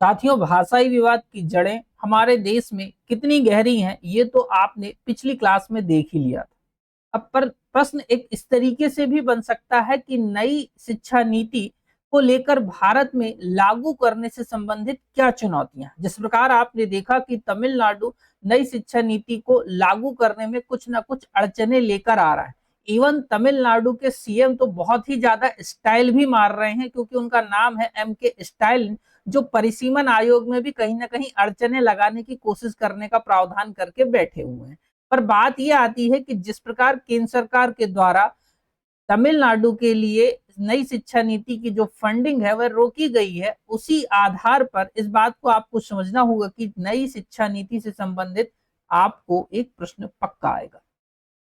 साथियों, भाषाई विवाद की जड़ें हमारे देश में कितनी गहरी हैं, ये तो आपने पिछली क्लास में देख ही लिया था। अब पर प्रश्न एक इस तरीके से भी बन सकता है कि नई शिक्षा नीति को लेकर भारत में लागू करने से संबंधित क्या चुनौतियां। जिस प्रकार आपने देखा कि तमिलनाडु नई शिक्षा नीति को लागू करने में कुछ ना कुछ अड़चने लेकर आ रहा है। इवन तमिलनाडु के सीएम तो बहुत ही ज्यादा स्टाइल भी मार रहे हैं, क्योंकि उनका नाम है MK स्टाइल, जो परिसीमन आयोग में भी कहीं ना कहीं अड़चने लगाने की कोशिश करने का प्रावधान करके बैठे हुए हैं। पर बात यह आती है कि जिस प्रकार केंद्र सरकार के द्वारा तमिलनाडु के लिए नई शिक्षा नीति की जो फंडिंग है वह रोकी गई है, उसी आधार पर इस बात को आपको समझना होगा कि नई शिक्षा नीति से संबंधित आपको एक प्रश्न पक्का आएगा।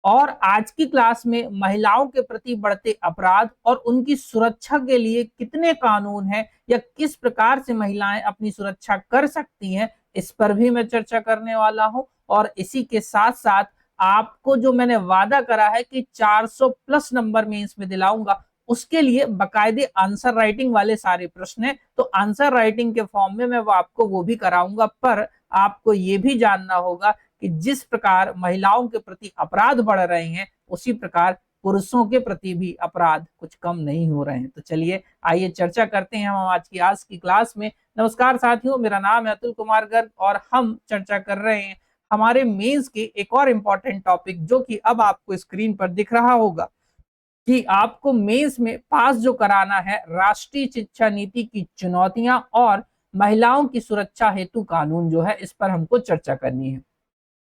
और आज की क्लास में महिलाओं के प्रति बढ़ते अपराध और उनकी सुरक्षा के लिए कितने कानून हैं या किस प्रकार से महिलाएं अपनी सुरक्षा कर सकती हैं, इस पर भी मैं चर्चा करने वाला हूं। और इसी के साथ साथ आपको जो मैंने वादा करा है कि 400 प्लस नंबर में इसमें दिलाऊंगा, उसके लिए बकायदे आंसर राइटिंग वाले सारे प्रश्न हैं, तो आंसर राइटिंग के फॉर्म में मैं वो आपको वो भी कराऊंगा। पर आपको ये भी जानना होगा कि जिस प्रकार महिलाओं के प्रति अपराध बढ़ रहे हैं, उसी प्रकार पुरुषों के प्रति भी अपराध कुछ कम नहीं हो रहे हैं। तो चलिए आइए चर्चा करते हैं हम आज की क्लास में। नमस्कार साथियों, मेरा नाम है अतुल कुमार गर्ग और हम चर्चा कर रहे हैं हमारे मेंस के एक और इम्पोर्टेंट टॉपिक, जो कि अब आपको स्क्रीन पर दिख रहा होगा कि आपको मेंस में पास जो कराना है, राष्ट्रीय शिक्षा नीति की चुनौतियां और महिलाओं की सुरक्षा हेतु कानून जो है, इस पर हमको चर्चा करनी है।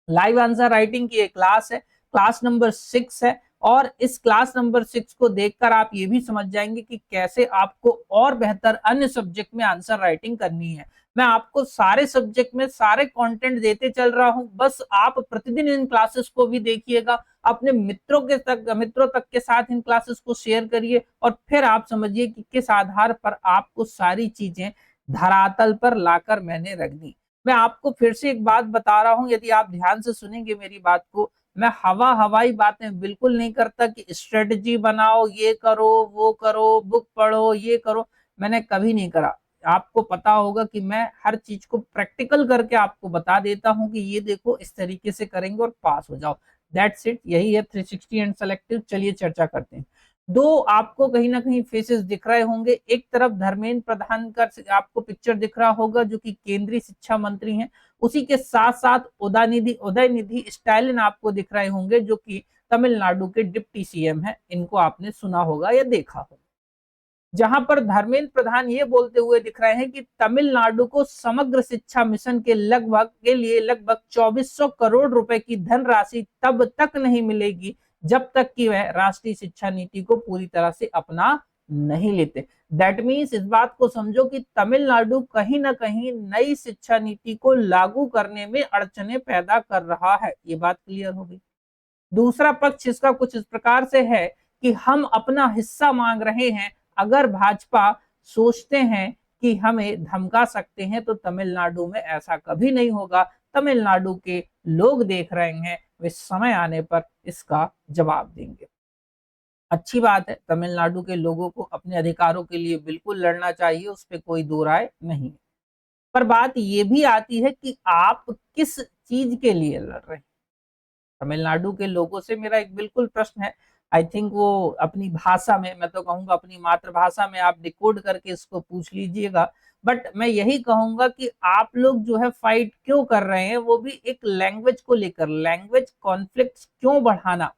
लाइव आंसर राइटिंग की एक क्लास है, क्लास नंबर 6 है। और इस क्लास नंबर 6 को देखकर आप ये भी समझ जाएंगे कि कैसे आपको और बेहतर अन्य सब्जेक्ट में आंसर राइटिंग करनी है। मैं आपको सारे सब्जेक्ट में सारे कंटेंट देते चल रहा हूं, बस आप प्रतिदिन इन क्लासेस को भी देखिएगा, अपने मित्रों तक के साथ इन क्लासेस को शेयर करिए और फिर आप समझिए कि किस आधार पर आपको सारी चीजें धरातल पर लाकर मैंने रख दी। मैं आपको फिर से एक बात बता रहा हूं, यदि आप ध्यान से सुनेंगे मेरी बात को, मैं हवाई बातें बिल्कुल नहीं करता कि स्ट्रेटजी बनाओ, ये करो, वो करो, बुक पढ़ो, ये करो। मैंने कभी नहीं करा। आपको पता होगा कि मैं हर चीज को प्रैक्टिकल करके आपको बता देता हूं कि ये देखो, इस तरीके से करेंगे और पास हो जाओ। दैट्स इट, यही है 360 एंड सेलेक्टिव। चलिए चर्चा करते हैं। दो आपको कहीं ना कहीं फेसेस दिख रहे होंगे। एक तरफ धर्मेंद्र प्रधान का आपको पिक्चर दिख रहा होगा, जो कि केंद्रीय शिक्षा मंत्री हैं। उसी के साथ साथ उदयनिधि स्टालिन आपको दिख रहे होंगे, जो कि तमिलनाडु के डिप्टी सीएम हैं। इनको आपने सुना होगा या देखा होगा। जहां पर धर्मेंद्र प्रधान ये बोलते हुए दिख रहे हैं कि तमिलनाडु को समग्र शिक्षा मिशन के लिए लगभग 2400 करोड़ रुपए की धनराशि तब तक नहीं मिलेगी जब तक कि वह राष्ट्रीय शिक्षा नीति को पूरी तरह से अपना नहीं लेते। दैट मीन्स इस बात को समझो कि तमिलनाडु कहीं ना कहीं नई शिक्षा नीति को लागू करने में अड़चने पैदा कर रहा है। ये बात क्लियर होगी। दूसरा पक्ष इसका कुछ इस प्रकार से है कि हम अपना हिस्सा मांग रहे हैं। अगर भाजपा सोचते हैं कि हमें धमका सकते हैं, तो तमिलनाडु में ऐसा कभी नहीं होगा। तमिलनाडु के लोग देख रहे हैं, वे समय आने पर इसका जवाब देंगे। अच्छी बात है, तमिलनाडु के लोगों को अपने अधिकारों के लिए बिल्कुल लड़ना चाहिए, उस पर कोई दो राय नहीं है। पर बात यह भी आती है कि आप किस चीज के लिए लड़ रहे हैं। तमिलनाडु के लोगों से मेरा एक बिल्कुल प्रश्न है। आई थिंक वो अपनी भाषा में, मैं तो कहूंगा अपनी मातृभाषा में आप डिकोड करके इसको पूछ लीजिएगा। बट मैं यही कहूंगा कि आप लोग जो है फाइट क्यों कर रहे हैं, वो भी एक लैंग्वेज को लेकर। लैंग्वेज कॉन्फ्लिक्ट क्यों बढ़ाना।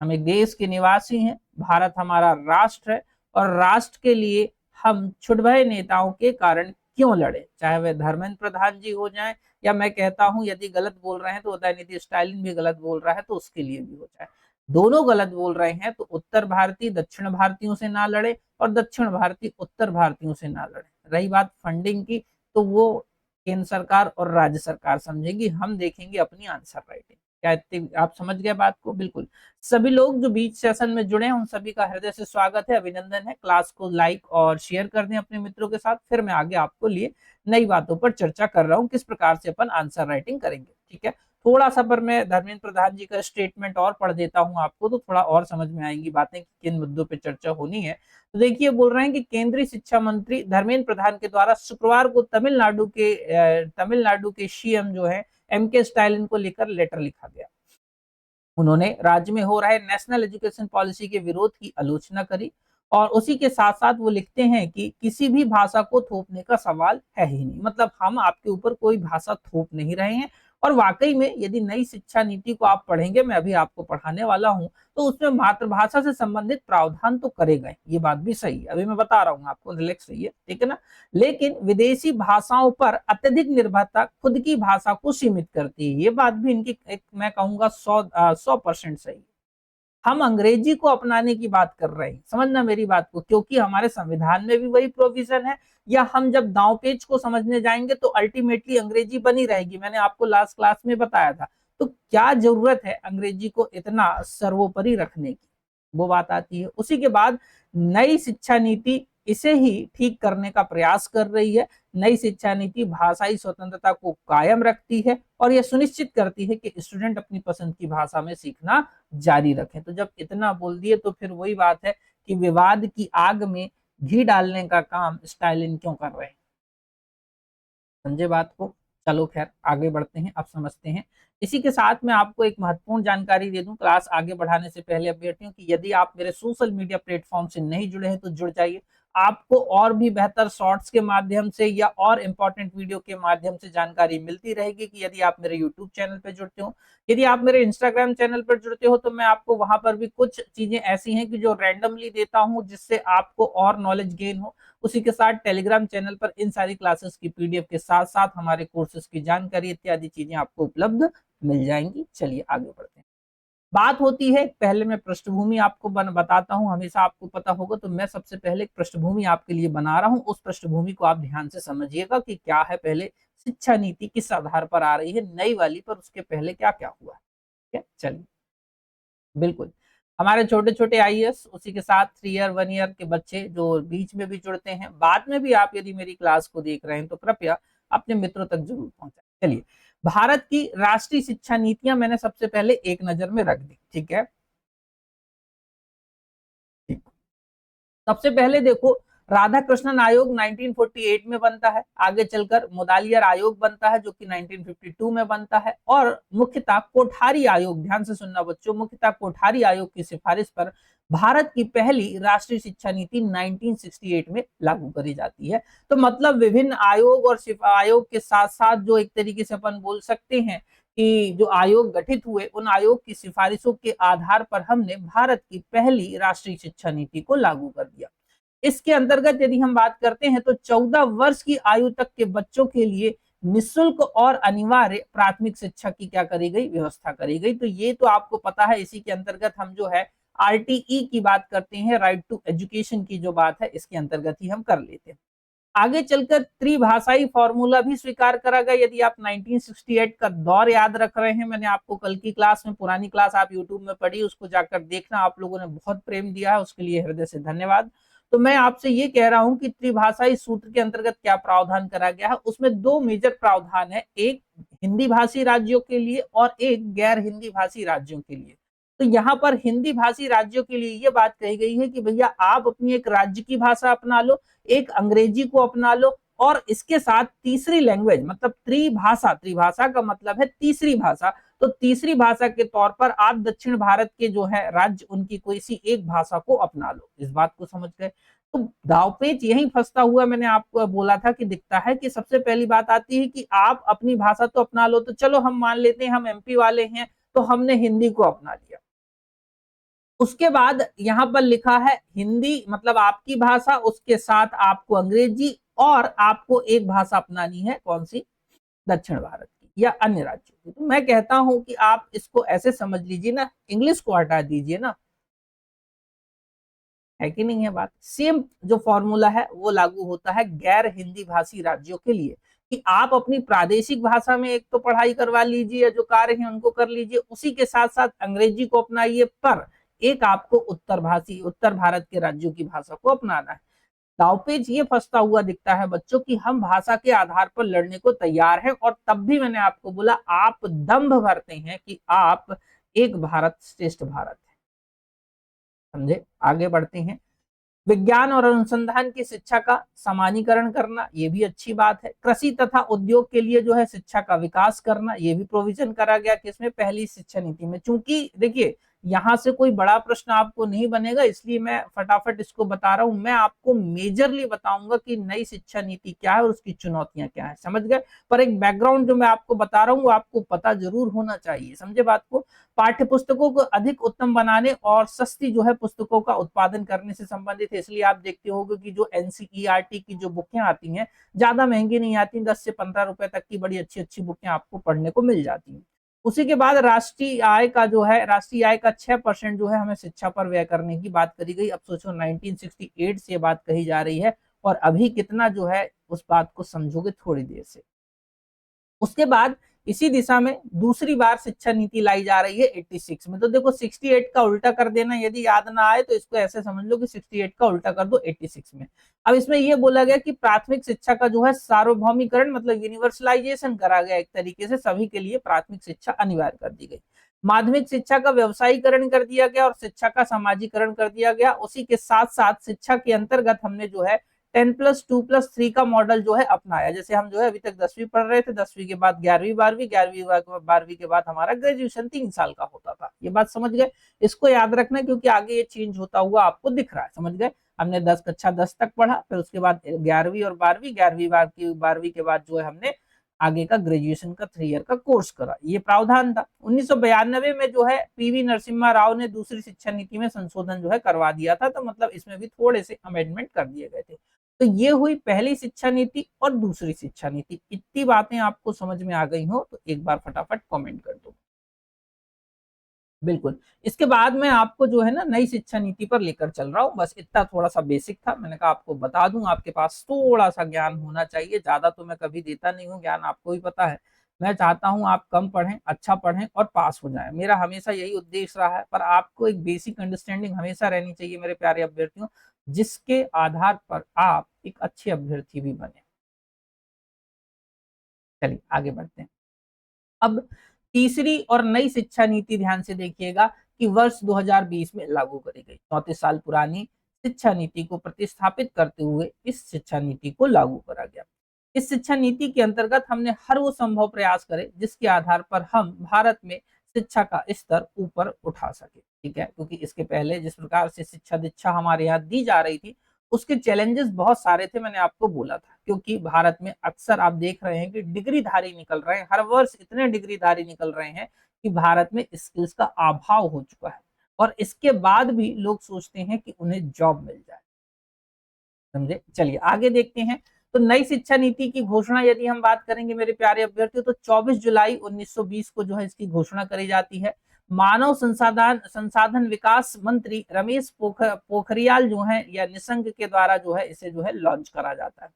हम एक देश के निवासी हैं, भारत हमारा राष्ट्र है, और राष्ट्र के लिए हम छुटभय नेताओं के कारण क्यों लड़े, चाहे वह धर्मेंद्र प्रधान जी हो जाएं, या मैं कहता हूं यदि गलत बोल रहे हैं तो उदयनिधि स्टालिन भी गलत बोल रहा है तो उसके लिए भी हो जाए। दोनों गलत बोल रहे हैं तो उत्तर भारतीय दक्षिण भारतीयों से ना लड़े और दक्षिण भारतीय उत्तर भारतीयों से ना लड़े। रही बात फंडिंग की, तो वो केंद्र सरकार और राज्य सरकार समझेगी, हम देखेंगे अपनी आंसर राइटिंग। क्या इतनी आप समझ गए बात को? बिल्कुल। सभी लोग जो बीच सेशन में जुड़े हैं उन सभी का हृदय से स्वागत है, अभिनंदन है। क्लास को लाइक और शेयर कर दें अपने मित्रों के साथ। फिर मैं आगे आपको लिए नई बातों पर चर्चा कर रहा हूं, किस प्रकार से अपन आंसर राइटिंग करेंगे। ठीक है, थोड़ा सा पर मैं धर्मेंद्र प्रधान जी का स्टेटमेंट और पढ़ देता हूं आपको, तो थोड़ा और समझ में आएंगी बातें कि किन मुद्दों पे चर्चा होनी है। तो देखिए, बोल रहे हैं कि केंद्रीय शिक्षा मंत्री धर्मेंद्र प्रधान के द्वारा शुक्रवार को तमिलनाडु के सीएम जो है एम.के. स्टालिन को लेकर लेटर लिखा गया। उन्होंने राज्य में हो रहे नेशनल एजुकेशन पॉलिसी के विरोध की आलोचना करी, और उसी के साथ साथ वो लिखते हैं कि किसी भी भाषा को थोपने का सवाल है ही नहीं, मतलब हम आपके ऊपर कोई भाषा थोप नहीं रहे हैं। और वाकई में यदि नई शिक्षा नीति को आप पढ़ेंगे, मैं अभी आपको पढ़ाने वाला हूं, तो उसमें मातृभाषा से संबंधित प्रावधान तो करेगा, ये बात भी सही है, अभी मैं बता रहा हूँ आपको, रिलैक्स रहिए, ठीक है ना। लेकिन विदेशी भाषाओं पर अत्यधिक निर्भरता खुद की भाषा को सीमित करती है, ये बात भी इनकी एक मैं कहूंगा 100% सही है। हम अंग्रेजी को अपनाने की बात कर रहे हैं, समझना मेरी बात को, क्योंकि हमारे संविधान में भी वही प्रोविजन है। या हम जब दांव पेच को समझने जाएंगे तो अल्टीमेटली अंग्रेजी बनी रहेगी, मैंने आपको लास्ट क्लास में बताया था। तो क्या जरूरत है अंग्रेजी को इतना सर्वोपरि रखने की, वो बात आती है। उसी के बाद नई शिक्षा नीति इसे ही ठीक करने का प्रयास कर रही है। नई शिक्षा नीति भाषाई स्वतंत्रता को कायम रखती है और यह सुनिश्चित करती है कि स्टूडेंट अपनी पसंद की भाषा में सीखना जारी रखें। तो जब इतना बोल दिए तो फिर वही बात है कि विवाद की आग में घी डालने का काम स्टालिन क्यों कर रहे हैं। समझे बात को। चलो खैर आगे बढ़ते हैं, अब समझते हैं। इसी के साथ मैं आपको एक महत्वपूर्ण जानकारी दे दूं क्लास आगे बढ़ाने से पहले अभ्यर्थियों की, यदि आप मेरे सोशल मीडिया प्लेटफॉर्म से नहीं जुड़े हैं तो जुड़ जाइए। आपको और भी बेहतर शॉर्ट्स के माध्यम से या और इंपॉर्टेंट वीडियो के माध्यम से जानकारी मिलती रहेगी कि यदि आप मेरे यूट्यूब चैनल पर जुड़ते हो। यदि आप मेरे इंस्टाग्राम चैनल पर जुड़ते हो तो मैं आपको वहां पर भी कुछ चीजें ऐसी हैं कि जो रैंडमली देता हूं जिससे आपको और नॉलेज गेन हो। उसी के साथ टेलीग्राम चैनल पर इन सारी क्लासेस की पीडीएफ के साथ साथ हमारे कोर्सेज की जानकारी इत्यादि चीजें आपको उपलब्ध मिल जाएंगी। चलिए आगे बढ़ते हैं। बात होती है, पहले मैं पृष्ठभूमि आपको बताता हूं, हमेशा आपको पता होगा, तो मैं सबसे पहले एक पृष्ठभूमि आपके लिए बना रहा हूं। उस पृष्ठभूमि को आप ध्यान से समझिएगा कि क्या है, पहले शिक्षा नीति किस आधार पर आ रही है नई वाली, पर उसके पहले क्या क्या हुआ है। ठीक है, चलिए। बिल्कुल, हमारे छोटे छोटे आईएएस, उसी के साथ 3 ईयर 1 ईयर के बच्चे जो बीच में भी जुड़ते हैं, बाद में भी आप यदि मेरी क्लास को देख रहे हैं तो कृपया अपने मित्रों तक जरूर पहुंचाएं। चलिए, भारत की राष्ट्रीय शिक्षा नीतियां मैंने सबसे पहले एक नजर में रख दी, ठीक है। ठीक। सबसे पहले देखो, राधा कृष्णन आयोग 1948 में बनता है, आगे चलकर मुदालियर आयोग बनता है जो कि 1952 में बनता है, और मुख्यतः कोठारी आयोग, ध्यान से सुनना बच्चों, मुख्यतः कोठारी आयोग की सिफारिश पर भारत की पहली राष्ट्रीय शिक्षा नीति 1968 में लागू करी जाती है। तो मतलब विभिन्न आयोग और आयोग के साथ साथ जो एक तरीके से अपन बोल सकते हैं कि जो आयोग गठित हुए, उन आयोग की सिफारिशों के आधार पर हमने भारत की पहली राष्ट्रीय शिक्षा नीति को लागू कर दिया। इसके अंतर्गत यदि हम बात करते हैं तो 14 वर्ष की आयु तक के बच्चों के लिए निःशुल्क और अनिवार्य प्राथमिक शिक्षा की क्या करी गई, व्यवस्था करी गई। तो ये तो आपको पता है, इसी के अंतर्गत हम जो है आरटीई की बात करते हैं, राइट टू एजुकेशन की जो बात है, इसके अंतर्गत ही हम कर लेते हैं। आगे चलकर त्रिभाषाई फॉर्मूला भी स्वीकार करा गया। यदि आप 1968 का दौर याद रख रहे हैं, मैंने आपको कल की क्लास में, पुरानी क्लास आप यूट्यूब में पढ़ी, उसको जाकर देखना, आप लोगों ने बहुत प्रेम दिया है, उसके लिए हृदय से धन्यवाद। तो मैं आपसे ये कह रहा हूं कि त्रिभाषाई सूत्र के अंतर्गत क्या प्रावधान करा गया है, उसमें दो मेजर प्रावधान है, एक हिंदी भाषी राज्यों के लिए और एक गैर हिंदी भाषी राज्यों के लिए। तो यहाँ पर हिंदी भाषी राज्यों के लिए ये बात कही गई है कि भैया आप अपनी एक राज्य की भाषा अपना लो, एक अंग्रेजी को अपना लो, और इसके साथ तीसरी लैंग्वेज, मतलब त्रिभाषा, त्रिभाषा का मतलब है तीसरी भाषा, तो तीसरी भाषा के तौर पर आप दक्षिण भारत के जो है राज्य, उनकी कोई सी एक भाषा को अपना लो। इस बात को समझ गए। तो दावपेच यही फंसता हुआ मैंने आपको बोला था कि दिखता है कि सबसे पहली बात आती है कि आप अपनी भाषा तो अपना लो, तो चलो हम मान लेते हैं हम एमपी वाले हैं तो हमने हिंदी को अपना लिया। उसके बाद यहां पर लिखा है हिंदी मतलब आपकी भाषा, उसके साथ आपको अंग्रेजी, और आपको एक भाषा अपनानी है, कौन सी, दक्षिण भारत की या अन्य राज्यों की। तो मैं कहता हूं कि आप इसको ऐसे समझ लीजिए ना, इंग्लिश को हटा दीजिए ना, है कि नहीं है बात। सेम जो फॉर्मूला है वो लागू होता है गैर हिंदी भाषी राज्यों के लिए, कि आप अपनी प्रादेशिक भाषा में एक तो पढ़ाई करवा लीजिए, जो कार्य है उनको कर लीजिए, उसी के साथ साथ अंग्रेजी को अपनाइए, पर एक आपको उत्तर भारत के राज्यों की भाषा को अपनाना है। दावपेच ये फंसता हुआ दिखता है बच्चों की हम भाषा के आधार पर लड़ने को तैयार हैं, और तब भी मैंने आपको बोला आप दंभ भरते हैं कि आप एक भारत श्रेष्ठ भारत है। समझे? आगे बढ़ते हैं। विज्ञान और अनुसंधान की शिक्षा का सामान्यीकरण करना, ये भी अच्छी बात है। कृषि तथा उद्योग के लिए जो है शिक्षा का विकास करना, ये भी प्रोविजन करा गया किसमें, पहली शिक्षा नीति में। चूंकि देखिए यहां से कोई बड़ा प्रश्न आपको नहीं बनेगा, इसलिए मैं फटाफट इसको बता रहा हूं। मैं आपको मेजरली बताऊंगा कि नई शिक्षा नीति क्या है और उसकी चुनौतियां क्या है, समझ गए। पर एक बैकग्राउंड जो मैं आपको बता रहा हूँ वो आपको पता जरूर होना चाहिए, समझे बात को। पाठ्य पुस्तकों को अधिक उत्तम बनाने और सस्ती जो है पुस्तकों का उत्पादन करने से संबंधित है। इसलिए आप देखते होंगे कि जो एनसीईआरटी की जो बुकें आती हैं ज्यादा महंगी नहीं आती, 10 से 15 रुपए तक की बड़ी अच्छी अच्छी बुकें आपको पढ़ने को मिल जाती हैं। उसी के बाद राष्ट्रीय आय का जो है, राष्ट्रीय आय का 6% जो है हमें शिक्षा पर व्यय करने की बात करी गई। अब सोचो 1968 से ये बात कही जा रही है और अभी कितना जो है उस बात को समझोगे थोड़ी देर से। उसके बाद इसी दिशा में दूसरी बार शिक्षा नीति लाई जा रही है 86 में। तो देखो 68 का उल्टा कर देना, यदि याद ना आए तो इसको ऐसे समझ लो कि 68 का उल्टा कर दो 86 में। अब इसमें यह बोला गया कि प्राथमिक शिक्षा का जो है सार्वभौमिकरण मतलब यूनिवर्सलाइजेशन करा गया, एक तरीके से सभी के लिए प्राथमिक शिक्षा अनिवार्य कर दी गई। माध्यमिक शिक्षा का व्यवसायीकरण कर दिया गया और शिक्षा का सामाजिकरण कर दिया गया। उसी के साथ साथ शिक्षा के अंतर्गत हमने जो है 10+2+3 का मॉडल जो है अपनाया। जैसे हम जो है अभी तक 10वीं पढ़ रहे थे, 10वीं के बाद 11वीं 12वीं, 11वीं 12वीं के बाद हमारा ग्रेजुएशन 3 साल का होता था। ये बात समझ गए, इसको याद रखना क्योंकि आगे ये चेंज होता हुआ आपको दिख रहा है, समझ गए। हमने 10 तक पढ़ा, फिर उसके बाद 11वीं और 12वीं, 11वीं 12वीं के बाद जो है हमने आगे का ग्रेजुएशन का 3 ईयर का कोर्स करा, ये प्रावधान था। 1992 में जो है पीवी नरसिम्हा राव ने दूसरी शिक्षा नीति में संशोधन जो है करवा दिया था, तो मतलब इसमें भी थोड़े से अमेंडमेंट कर दिए गए थे। तो ये हुई पहली शिक्षा नीति और दूसरी शिक्षा नीति। इतनी बातें आपको समझ में आ गई हो तो एक बार फटाफट कमेंट कर दो। बिल्कुल। इसके बाद मैं आपको जो है ना नई शिक्षा नीति पर लेकर चल रहा हूँ। बस इतना थोड़ा सा बेसिक था, मैंने कहा आपको बता दूं, आपके पास थोड़ा सा ज्ञान होना चाहिए। ज्यादा तो मैं कभी देता नहीं हूँ ज्ञान, आपको भी पता है। मैं चाहता हूँ आप कम पढ़ें, अच्छा पढ़ें और पास हो जाएं। मेरा हमेशा यही उद्देश्य रहा है। पर आपको एक बेसिक अंडरस्टैंडिंग हमेशा रहनी चाहिए मेरे प्यारे अभ्यर्थियों, जिसके आधार पर आप एक अच्छे अभ्यर्थी भी बने। चलिए आगे बढ़ते हैं। अब तीसरी और नई शिक्षा नीति ध्यान से देखिएगा कि वर्ष 2020 में लागू करी गई। 34 साल पुरानी शिक्षा नीति को प्रतिस्थापित करते हुए इस शिक्षा नीति को लागू करा गया। इस शिक्षा नीति के अंतर्गत हमने हर वो संभव प्रयास करे जिसके आधार पर हम भारत में शिक्षा का स्तर ऊपर उठा सके। ठीक है, क्योंकि इसके पहले जिस प्रकार से शिक्षा दीक्षा हमारे यहाँ दी जा रही थी उसके चैलेंजेस बहुत सारे थे, मैंने आपको बोला था। क्योंकि भारत में अक्सर आप देख रहे हैं कि डिग्रीधारी निकल रहे हैं, हर वर्ष इतने डिग्रीधारी निकल रहे हैं कि भारत में स्किल्स का अभाव हो चुका है। और इसके बाद भी लोग सोचते हैं कि उन्हें जॉब मिल जाए, समझे। चलिए आगे देखते हैं। तो नई शिक्षा नीति की घोषणा यदि हम बात करेंगे मेरे प्यारे अभ्यर्थियों, तो 24 जुलाई 1920 को जो है इसकी घोषणा करी जाती है। मानव संसाधन संसाधन विकास मंत्री रमेश पोखरियाल जो है या निशंक के द्वारा जो है इसे जो है लॉन्च करा जाता है।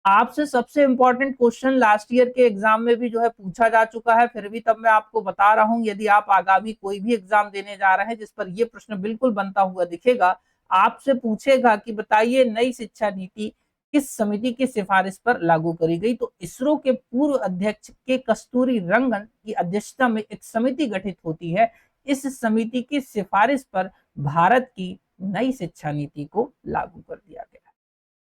आपसे सबसे इंपॉर्टेंट क्वेश्चन लास्ट ईयर के एग्जाम में भी जो है पूछा जा चुका है, फिर भी तब मैं आपको बता रहा हूं। यदि आप आगामी कोई भी एग्जाम देने जा रहे हैं जिस पर यह प्रश्न बिल्कुल बनता हुआ दिखेगा, आपसे पूछेगा कि बताइए नई शिक्षा नीति किस समिति की सिफारिश पर लागू करी गई। तो इसरो के पूर्व अध्यक्ष के कस्तूरी रंगन की अध्यक्षता में एक समिति गठित होती है। इस समिति की सिफारिश पर भारत की नई शिक्षा नीति को लागू कर दिया गया।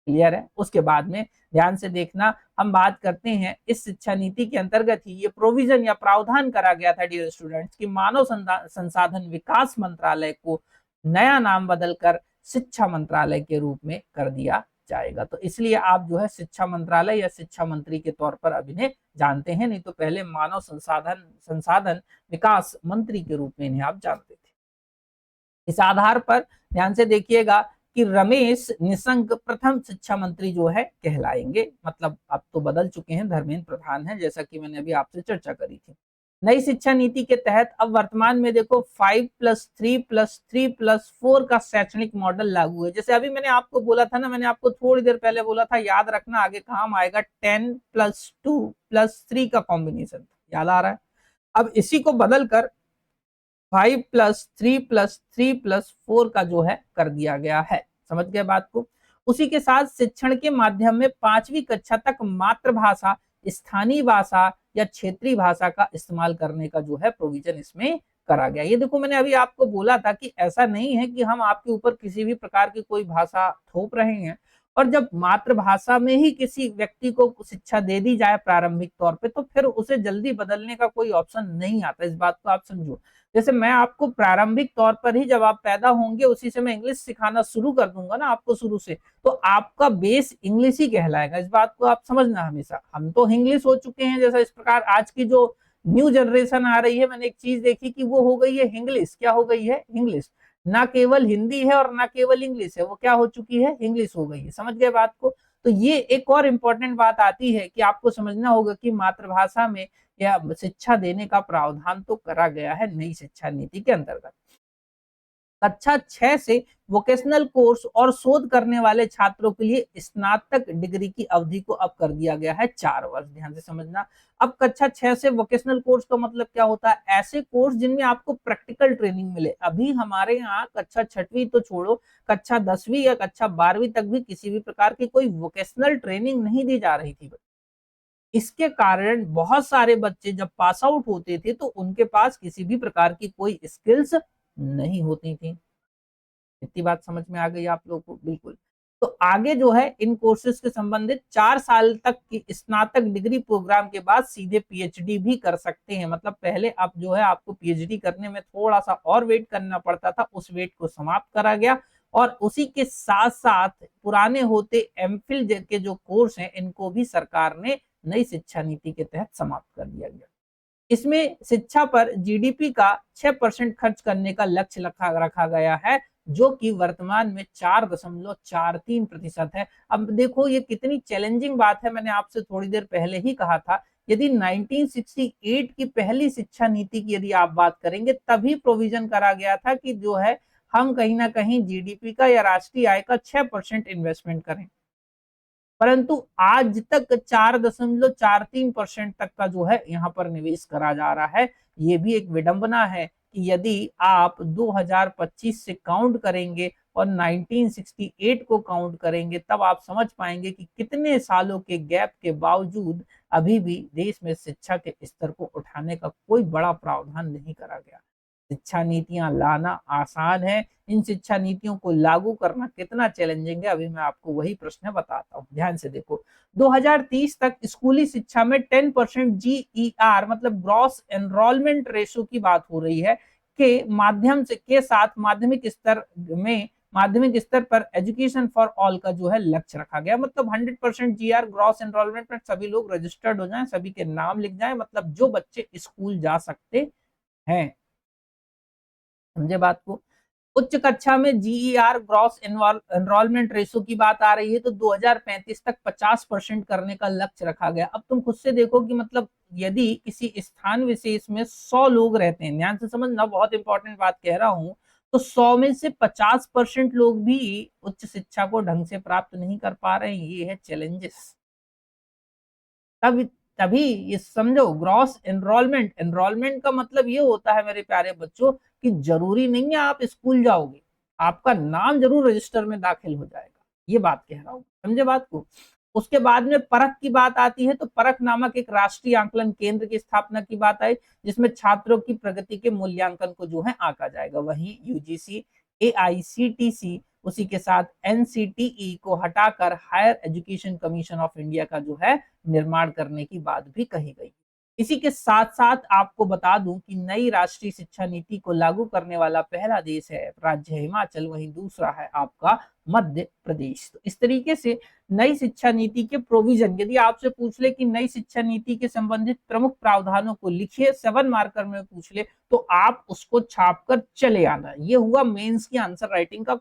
क्लियर है। उसके बाद में ध्यान से देखना, हम बात करते हैं इस शिक्षा नीति के अंतर्गत ही ये प्रोविजन या प्रावधान करा गया था डियर स्टूडेंट्स कि मानव संसाधन विकास मंत्रालय को नया नाम बदलकर शिक्षा मंत्रालय के रूप में कर दिया जाएगा। तो इसलिए आप जो है शिक्षा मंत्रालय या शिक्षा मंत्री के तौर पर अब इन्हें जानते हैं, नहीं तो पहले मानव संसाधन विकास मंत्री के रूप में इन्हें आप जानते थे। इस आधार पर ध्यान से देखिएगा कि रमेश निशंक प्रथम शिक्षा मंत्री जो है कहलाएंगे। मतलब अब तो बदल चुके हैं, धर्मेंद्र प्रधान है, जैसा कि मैंने अभी आपसे चर्चा करी थी। नई शिक्षा नीति के तहत अब वर्तमान में देखो 5+3+3+4 का शैक्षणिक मॉडल लागू है। जैसे अभी मैंने आपको बोला था ना, मैंने आपको थोड़ी देर पहले बोला था, याद रखना आगे काम आएगा, 10+2+3 का कॉम्बिनेशन, याद आ रहा है। अब इसी को बदल कर 5+3+3+4 का जो है कर दिया गया है। समझ गए बात को। उसी के साथ शिक्षण के माध्यम में 5वीं कक्षा तक मातृभाषा, स्थानीय भाषा या क्षेत्रीय भाषा का इस्तेमाल करने का जो है प्रोविजन इसमें करा गया। ये देखो मैंने अभी आपको बोला था कि ऐसा नहीं है कि हम आपके ऊपर किसी भी प्रकार की कोई भाषा थोप रहे हैं, और जब मातृभाषा में ही किसी व्यक्ति को शिक्षा दे दी जाए प्रारंभिक तौर पे, तो फिर उसे जल्दी बदलने का कोई ऑप्शन नहीं आता। इस बात को आप समझो। जैसे मैं आपको प्रारंभिक तौर पर ही जब आप पैदा होंगे उसी से मैं इंग्लिश सिखाना शुरू कर दूंगा ना आपको शुरू से, तो आपका बेस इंग्लिश ही कहलाएगा। इस बात को आप समझना हमेशा। हम तो इंग्लिश हो चुके हैं, जैसा इस प्रकार आज की जो न्यू जनरेशन आ रही है, मैंने एक चीज देखी कि वो हो गई है इंग्लिश। क्या हो गई है? इंग्लिश। ना केवल हिंदी है और ना केवल इंग्लिश है, वो क्या हो चुकी है? इंग्लिश हो गई है। समझ गए बात को? तो ये एक और इम्पोर्टेंट बात आती है कि आपको समझना होगा कि मातृभाषा में या शिक्षा देने का प्रावधान तो करा गया है नई शिक्षा नीति के अंतर्गत। कक्षा 6 से वोकेशनल कोर्स और शोध करने वाले छात्रों के लिए स्नातक डिग्री की अवधि को अब कर दिया गया है 4 वर्ष। ध्यान से समझना। अब कक्षा 6 से वोकेशनल कोर्स का मतलब क्या होता है? ऐसे कोर्स जिनमें आपको प्रैक्टिकल ट्रेनिंग मिले। अभी हमारे यहाँ कक्षा 6वीं तो छोड़ो, कक्षा 10वीं या कक्षा 12वीं तक भी किसी भी प्रकार की कोई वोकेशनल ट्रेनिंग नहीं दी जा रही थी। इसके कारण बहुत सारे बच्चे जब पास आउट होते थे तो उनके पास किसी भी प्रकार की कोई स्किल्स नहीं होती थी। इतनी बात समझ में आ गई आप लोगों को? बिल्कुल। तो आगे जो है इन कोर्सेज के संबंधित 4 साल तक की स्नातक डिग्री प्रोग्राम के बाद सीधे पीएचडी भी कर सकते हैं। मतलब पहले आप जो है आपको पीएचडी करने में थोड़ा सा और वेट करना पड़ता था, उस वेट को समाप्त करा गया। और उसी के साथ साथ पुराने होते एमफिल के जो कोर्स हैं इनको भी सरकार ने नई शिक्षा नीति के तहत समाप्त कर दिया गया। इसमें शिक्षा पर जीडीपी का 6% खर्च करने का लक्ष्य रखा गया है, जो कि वर्तमान में 4.43% है। अब देखो ये कितनी चैलेंजिंग बात है। मैंने आपसे थोड़ी देर पहले ही कहा था, यदि 1968 की पहली शिक्षा नीति की यदि आप बात करेंगे, तभी प्रोविजन करा गया था कि जो है हम कहीं ना कहीं जीडीपी का या राष्ट्रीय आय का 6% इन्वेस्टमेंट करें। परंतु आज तक 4.43% तक का जो है यहाँ पर निवेश करा जा रहा है। ये भी एक विडंबना है कि यदि आप 2025 से काउंट करेंगे और 1968 को काउंट करेंगे, तब आप समझ पाएंगे कि कितने सालों के गैप के बावजूद अभी भी देश में शिक्षा के स्तर को उठाने का कोई बड़ा प्रावधान नहीं करा गया। शिक्षा नीतियां लाना आसान है, इन शिक्षा नीतियों को लागू करना कितना चैलेंजिंग है, अभी मैं आपको वही प्रश्न बताता हूँ। ध्यान से देखो। 2030 तक स्कूली शिक्षा में 10% जीईआर मतलब ग्रॉस एनरोलमेंट रेशो की बात हो रही है, के माध्यम से के साथ माध्यमिक स्तर पर एजुकेशन फॉर ऑल का जो है लक्ष्य रखा गया। मतलब 100% जीआर ग्रॉस एनरोलमेंट में सभी लोग रजिस्टर्ड हो जाएं, सभी के नाम लिख जाएं, मतलब जो बच्चे स्कूल जा सकते हैं। समझे बात को? उच्च कक्षा में जीईआर ग्रॉस एनरोलमेंट रेशो की बात आ रही है, तो 2035 तक 50% करने का लक्ष्य रखा गया। अब तुम खुद से देखो कि मतलब यदि किसी स्थान विशेष में 100 लोग रहते हैं, ध्यान से समझना, बहुत इंपॉर्टेंट बात कह रहा हूं, तो 100 में से 50% लोग भी उच्च शिक्षा को ढंग से प्राप्त नहीं कर पा रहे हैं। ये है चैलेंजेस। तब तभी ये समझो, ग्रॉस एनरोलमेंट, एनरोलमेंट का मतलब ये होता है मेरे प्यारे बच्चों कि जरूरी नहीं है आप स्कूल जाओगे, आपका नाम जरूर रजिस्टर में दाखिल हो जाएगा। ये बात कह रहा हूं, समझे बात को? उसके बाद में परख की बात आती है, तो परख नामक एक राष्ट्रीय आंकलन केंद्र की स्थापना की बात आई, जिसमें छात्रों की प्रगति के मूल्यांकन को जो है आंका जाएगा। वहीं यूजीसी, एआईसीटीसी, उसी के साथ एनसीटीई को हटाकर higher education commission of India का जो है निर्माण करने की बात भी कही गई। इसी के साथ साथ आपको बता दूं कि नई राष्ट्रीय शिक्षा नीति को लागू करने वाला पहला देश है राज्य हिमाचल, वहीं दूसरा है आपका मध्य प्रदेश। तो इस तरीके से नई शिक्षा नीति के प्रोविजन, यदि आपसे पूछ ले कि नई शिक्षा नीति के संबंधित प्रमुख प्रावधानों को लिखिए, 7 मार्कर में पूछ ले, तो आप उसको छाप कर चले आना। ये हुआ मेंस की आंसर राइटिंग का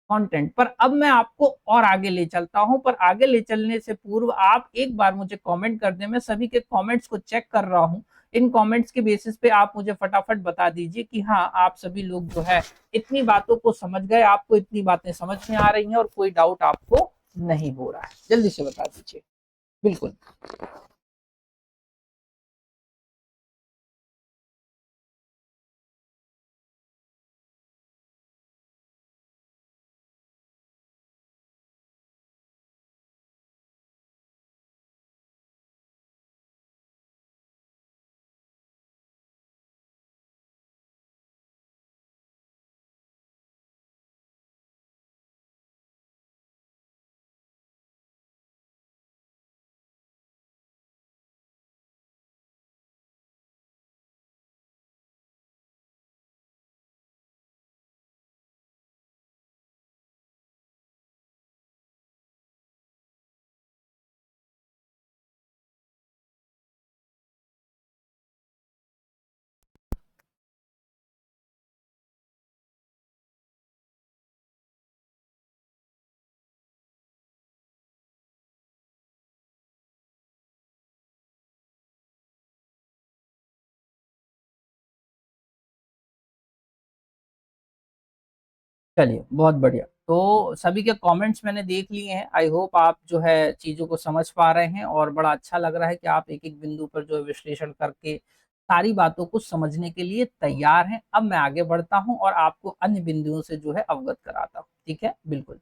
कंटेंट। पर अब मैं आपको और आगे ले चलता हूं, पर आगे ले चलने से पूर्व आप एक बार मुझे कमेंट कर दें। मैं सभी के कमेंट्स को चेक कर रहा हूं। इन कमेंट्स के बेसिस पे आप मुझे फटाफट बता दीजिए कि हाँ, आप सभी लोग जो है इतनी बातों को समझ गए, आपको इतनी बातें समझ में आ रही हैं और कोई डाउट आपको नहीं हो रहा है। जल्दी से बता दीजिए। बिल्कुल। चलिए बहुत बढ़िया। तो सभी के कमेंट्स मैंने देख लिए हैं। आई होप आप जो है चीजों को समझ पा रहे हैं और बड़ा अच्छा लग रहा है कि आप एक एक बिंदु पर जो है विश्लेषण करके सारी बातों को समझने के लिए तैयार हैं। अब मैं आगे बढ़ता हूं और आपको अन्य बिंदुओं से जो है अवगत कराता हूं। ठीक है, बिल्कुल।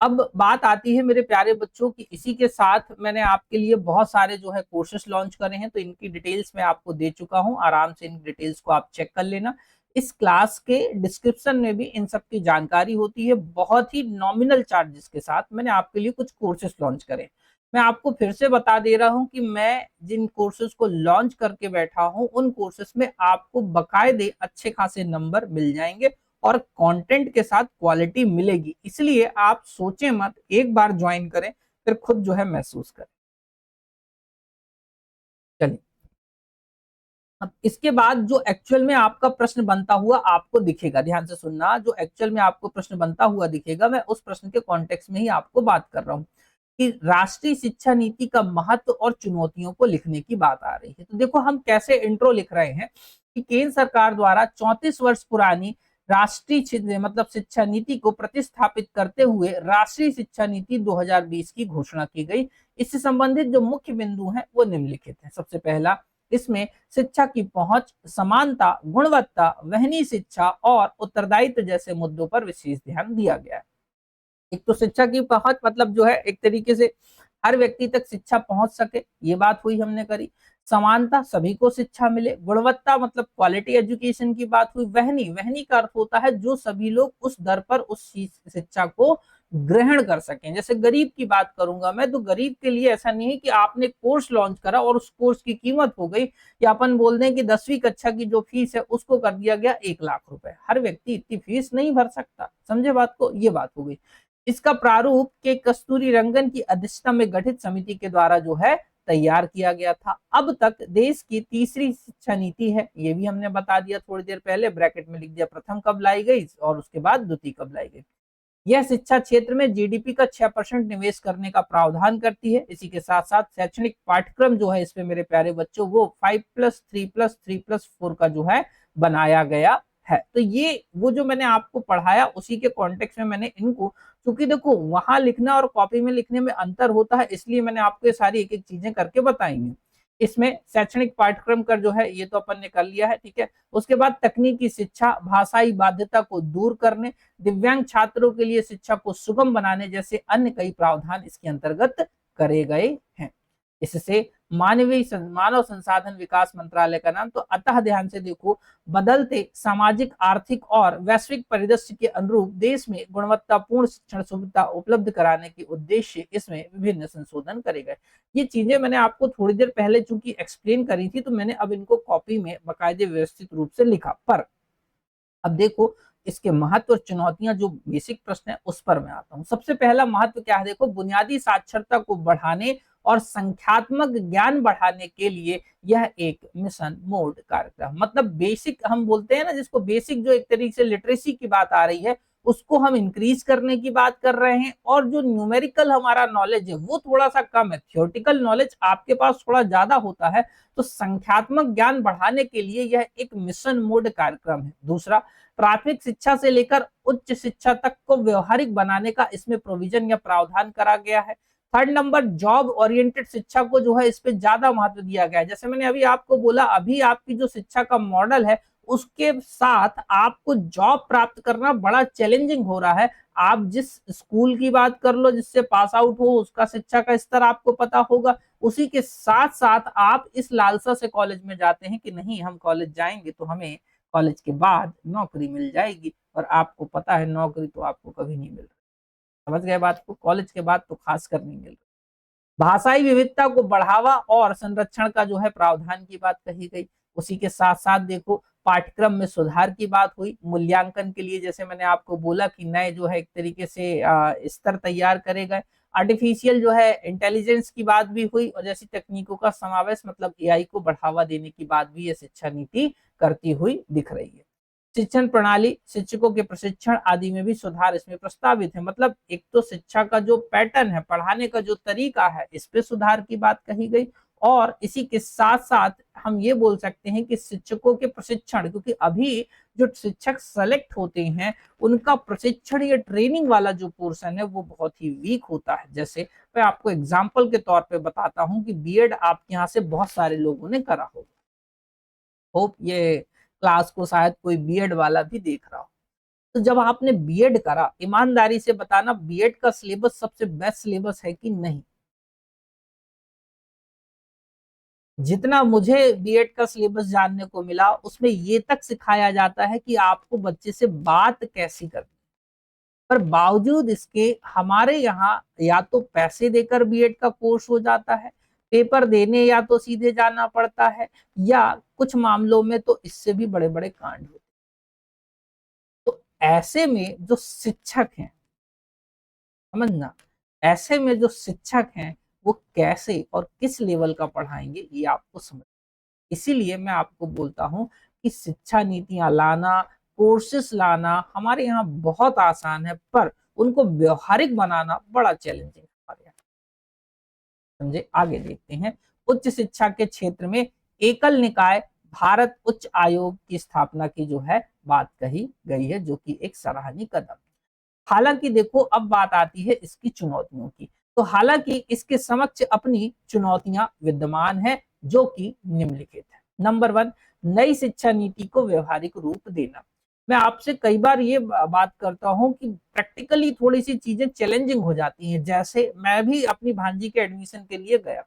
अब बात आती है मेरे प्यारे बच्चों की, इसी के साथ मैंने आपके लिए बहुत सारे जो है कोर्सेस लॉन्च करे हैं, तो इनकी डिटेल्स मैं आपको दे चुका हूं। आराम से इन डिटेल्स को आप चेक कर लेना। इस क्लास के डिस्क्रिप्शन में भी इन सब की जानकारी होती है। बहुत ही नॉमिनल चार्जेस के साथ मैंने आपके लिए कुछ कोर्सेस लॉन्च करे। मैं आपको फिर से बता दे रहा हूं कि मैं जिन कोर्सेज को लॉन्च करके बैठा हूं, उन कोर्सेज में आपको बकायदे अच्छे खासे नंबर मिल जाएंगे और कंटेंट के साथ क्वालिटी मिलेगी। इसलिए आप सोचें मत, एक बार ज्वाइन करें फिर खुद जो है महसूस करें। चलिए, अब इसके बाद जो एक्चुअल में आपका प्रश्न बनता हुआ आपको दिखेगा, ध्यान से सुनना, जो एक्चुअल में आपको प्रश्न बनता हुआ दिखेगा, मैं उस प्रश्न के कॉन्टेक्स्ट में ही आपको बात कर रहा हूँ कि राष्ट्रीय शिक्षा नीति का महत्व और चुनौतियों को लिखने की बात आ रही है। तो देखो हम कैसे इंट्रो लिख रहे हैं कि केंद्र सरकार द्वारा 34 वर्ष पुरानी राष्ट्रीय मतलब शिक्षा नीति को प्रतिस्थापित करते हुए राष्ट्रीय शिक्षा नीति 2020 की घोषणा की गई। इससे संबंधित जो मुख्य बिंदु हैं वो निम्नलिखित हैं। सबसे पहला, इसमें शिक्षा की पहुंच, समानता, गुणवत्ता, वहनीय शिक्षा और उत्तरदायित्व जैसे मुद्दों पर विशेष ध्यान दिया गया है। एक तो शिक्षा की पहुंच मतलब जो है एक तरीके से हर व्यक्ति तक शिक्षा पहुंच सके, ये बात हुई हमने करी। समानता, सभी को शिक्षा मिले। गुणवत्ता मतलब क्वालिटी एजुकेशन की बात हुई। वहनी, वहनी का अर्थ होता है जो सभी लोग उस दर पर उस शिक्षा को ग्रहण कर सकें। जैसे गरीब की बात करूंगा मैं, तो गरीब के लिए ऐसा नहीं है कि आपने कोर्स लॉन्च करा और उस कोर्स की कीमत हो गई, या अपन बोल दें कि 10वीं कक्षा की जो फीस है उसको कर दिया गया 1 लाख रुपए। हर व्यक्ति इतनी फीस नहीं भर सकता, समझे बात को, ये बात हो गई। इसका प्रारूप के कस्तूरी रंगन की अध्यक्षता में गठित समिति के द्वारा जो है तैयार किया गया था। अब तक देश की तीसरी शिक्षा नीति है, ये भी हमने बता दिया थोड़ी देर पहले, ब्रैकेट में लिख दिया प्रथम कब लाई गई और उसके बाद द्वितीय कब लाई गई। यह शिक्षा क्षेत्र में जीडीपी का 6% निवेश करने का प्रावधान करती है। इसी के साथ साथ शैक्षणिक पाठ्यक्रम जो है इसमें मेरे प्यारे बच्चों वो 5+3+3+4 का जो है बनाया गया है। तो ये वो जो मैंने आपको पढ़ाया उसी के कॉन्टेक्स्ट में मैंने इनको, क्योंकि देखो वहां लिखना और कॉपी में लिखने में अंतर होता है, इसलिए मैंने आपको ये सारी एक एक चीजें करके बताएंगे। इसमें शैक्षणिक पाठ्यक्रम का जो है ये तो अपन ने कर लिया है, ठीक है। उसके बाद तकनीकी शिक्षा, भाषाई बाध्यता को दूर करने, दिव्यांग छात्रों के लिए शिक्षा को सुगम बनाने जैसे अन्य कई प्रावधान इसके अंतर्गत करे गए हैं। इससे मानव संसाधन विकास मंत्रालय का नाम, तो अतः ध्यान से देखो, बदलते सामाजिक, आर्थिक और वैश्विक परिदृश्य के अनुरूप देश में गुणवत्तापूर्ण शिक्षण सुविधा उपलब्ध कराने के उद्देश्य इसमें विभिन्न संशोधन करे गए। ये चीजें मैंने आपको थोड़ी देर पहले चूंकि एक्सप्लेन करी थी, तो मैंने अब इनको कॉपी में बाकायदे व्यवस्थित रूप से लिखा। पर अब देखो इसके महत्व और चुनौतियां, जो बेसिक प्रश्न है उस पर मैं आता हूं। सबसे पहला महत्व क्या है, देखो बुनियादी साक्षरता को बढ़ाने और संख्यात्मक ज्ञान बढ़ाने के लिए यह एक मिशन मोड कार्यक्रम, मतलब बेसिक हम बोलते हैं ना जिसको, बेसिक जो एक तरीके से लिटरेसी की बात आ रही है उसको हम इंक्रीज करने की बात कर रहे हैं। और जो न्यूमेरिकल हमारा नॉलेज है वो थोड़ा सा कम है, थियोरटिकल नॉलेज आपके पास थोड़ा ज्यादा होता है, तो संख्यात्मक ज्ञान बढ़ाने के लिए यह एक मिशन मोड कार्यक्रम है। दूसरा, प्राथमिक शिक्षा से लेकर उच्च शिक्षा तक को व्यवहारिक बनाने का इसमें प्रोविजन या प्रावधान करा गया है। थर्ड नंबर, जॉब ओरिएंटेड शिक्षा को जो है इस पे ज्यादा महत्व दिया गया है। जैसे मैंने अभी आपको बोला, अभी आपकी जो शिक्षा का मॉडल है उसके साथ आपको जॉब प्राप्त करना बड़ा चैलेंजिंग हो रहा है। आप जिस स्कूल की बात कर लो जिससे पास आउट हो, उसका शिक्षा का स्तर आपको पता होगा, उसी के साथ साथ आप इस लालसा से कॉलेज में जाते हैं कि नहीं हम कॉलेज जाएंगे तो हमें कॉलेज के बाद नौकरी मिल जाएगी, और आपको पता है नौकरी तो आपको कभी नहीं मिल रही। समझ गए बात को, कॉलेज के बाद तो खास कर नहीं मिल रही। भाषाई विविधता को बढ़ावा और संरक्षण का जो है प्रावधान की बात कही गई। उसी के साथ साथ देखो पाठ्यक्रम में सुधार की बात हुई। मूल्यांकन के लिए जैसे मैंने आपको बोला कि नए जो है एक तरीके से स्तर तैयार करे गए। आर्टिफिशियल जो है इंटेलिजेंस की बात भी हुई, और जैसी तकनीकों का समावेश मतलब एआई को बढ़ावा देने की बात भी ये शिक्षा नीति करती हुई दिख रही है। शिक्षण प्रणाली, शिक्षकों के प्रशिक्षण आदि में भी सुधार इसमें प्रस्तावित है। मतलब एक तो शिक्षा का जो पैटर्न है, पढ़ाने का जो तरीका है, इस पे सुधार की बात कही गई। और इसी के साथ साथ हम ये बोल सकते हैं कि शिक्षकों के प्रशिक्षण, क्योंकि अभी जो शिक्षक सेलेक्ट होते हैं उनका प्रशिक्षण या ट्रेनिंग वाला जो पोर्शन है वो बहुत ही वीक होता है। जैसे मैं आपको एग्जाम्पल के तौर पे बताता हूँ कि बीएड आपके यहाँ से बहुत सारे लोगों ने करा होगा, होप ये क्लास को शायद कोई बीएड वाला भी देख रहा हो। तो जब आपने बीएड करा, ईमानदारी से बताना बीएड का सिलेबस सबसे बेस्ट सिलेबस है कि नहीं? जितना मुझे बीएड का सिलेबस जानने को मिला उसमें ये तक सिखाया जाता है कि आपको बच्चे से बात कैसी करनी, पर बावजूद इसके हमारे यहाँ या तो पैसे देकर बीएड का कोर्स हो जाता है, पेपर देने या तो सीधे जाना पड़ता है, या कुछ मामलों में तो इससे भी बड़े बड़े कांड होते हैं। तो ऐसे में जो शिक्षक हैं, समझना, ऐसे में जो शिक्षक हैं वो कैसे और किस लेवल का पढ़ाएंगे ये आपको समझ, इसीलिए मैं आपको बोलता हूं कि शिक्षा नीतियां लाना, कोर्सेस लाना हमारे यहाँ बहुत आसान है, पर उनको व्यवहारिक बनाना बड़ा चैलेंजिंग है हमारे यहाँ। समझे, आगे देखते हैं। उच्च शिक्षा के क्षेत्र में एकल निकाय भारत उच्च आयोग की स्थापना की जो है बात कही गई है, जो कि एक सराहनीय कदम है। हालांकि देखो अब बात आती है इसकी चुनौतियों की। तो हालांकि इसके समक्ष अपनी चुनौतियां विद्यमान है जो कि निम्नलिखित है। नंबर 1, नई शिक्षा नीति को व्यवहारिक रूप देना। मैं आपसे कई बार ये बात करता हूं कि प्रैक्टिकली थोड़ी सी चीजें चैलेंजिंग हो जाती हैं। जैसे मैं भी अपनी भांजी के एडमिशन के लिए गया,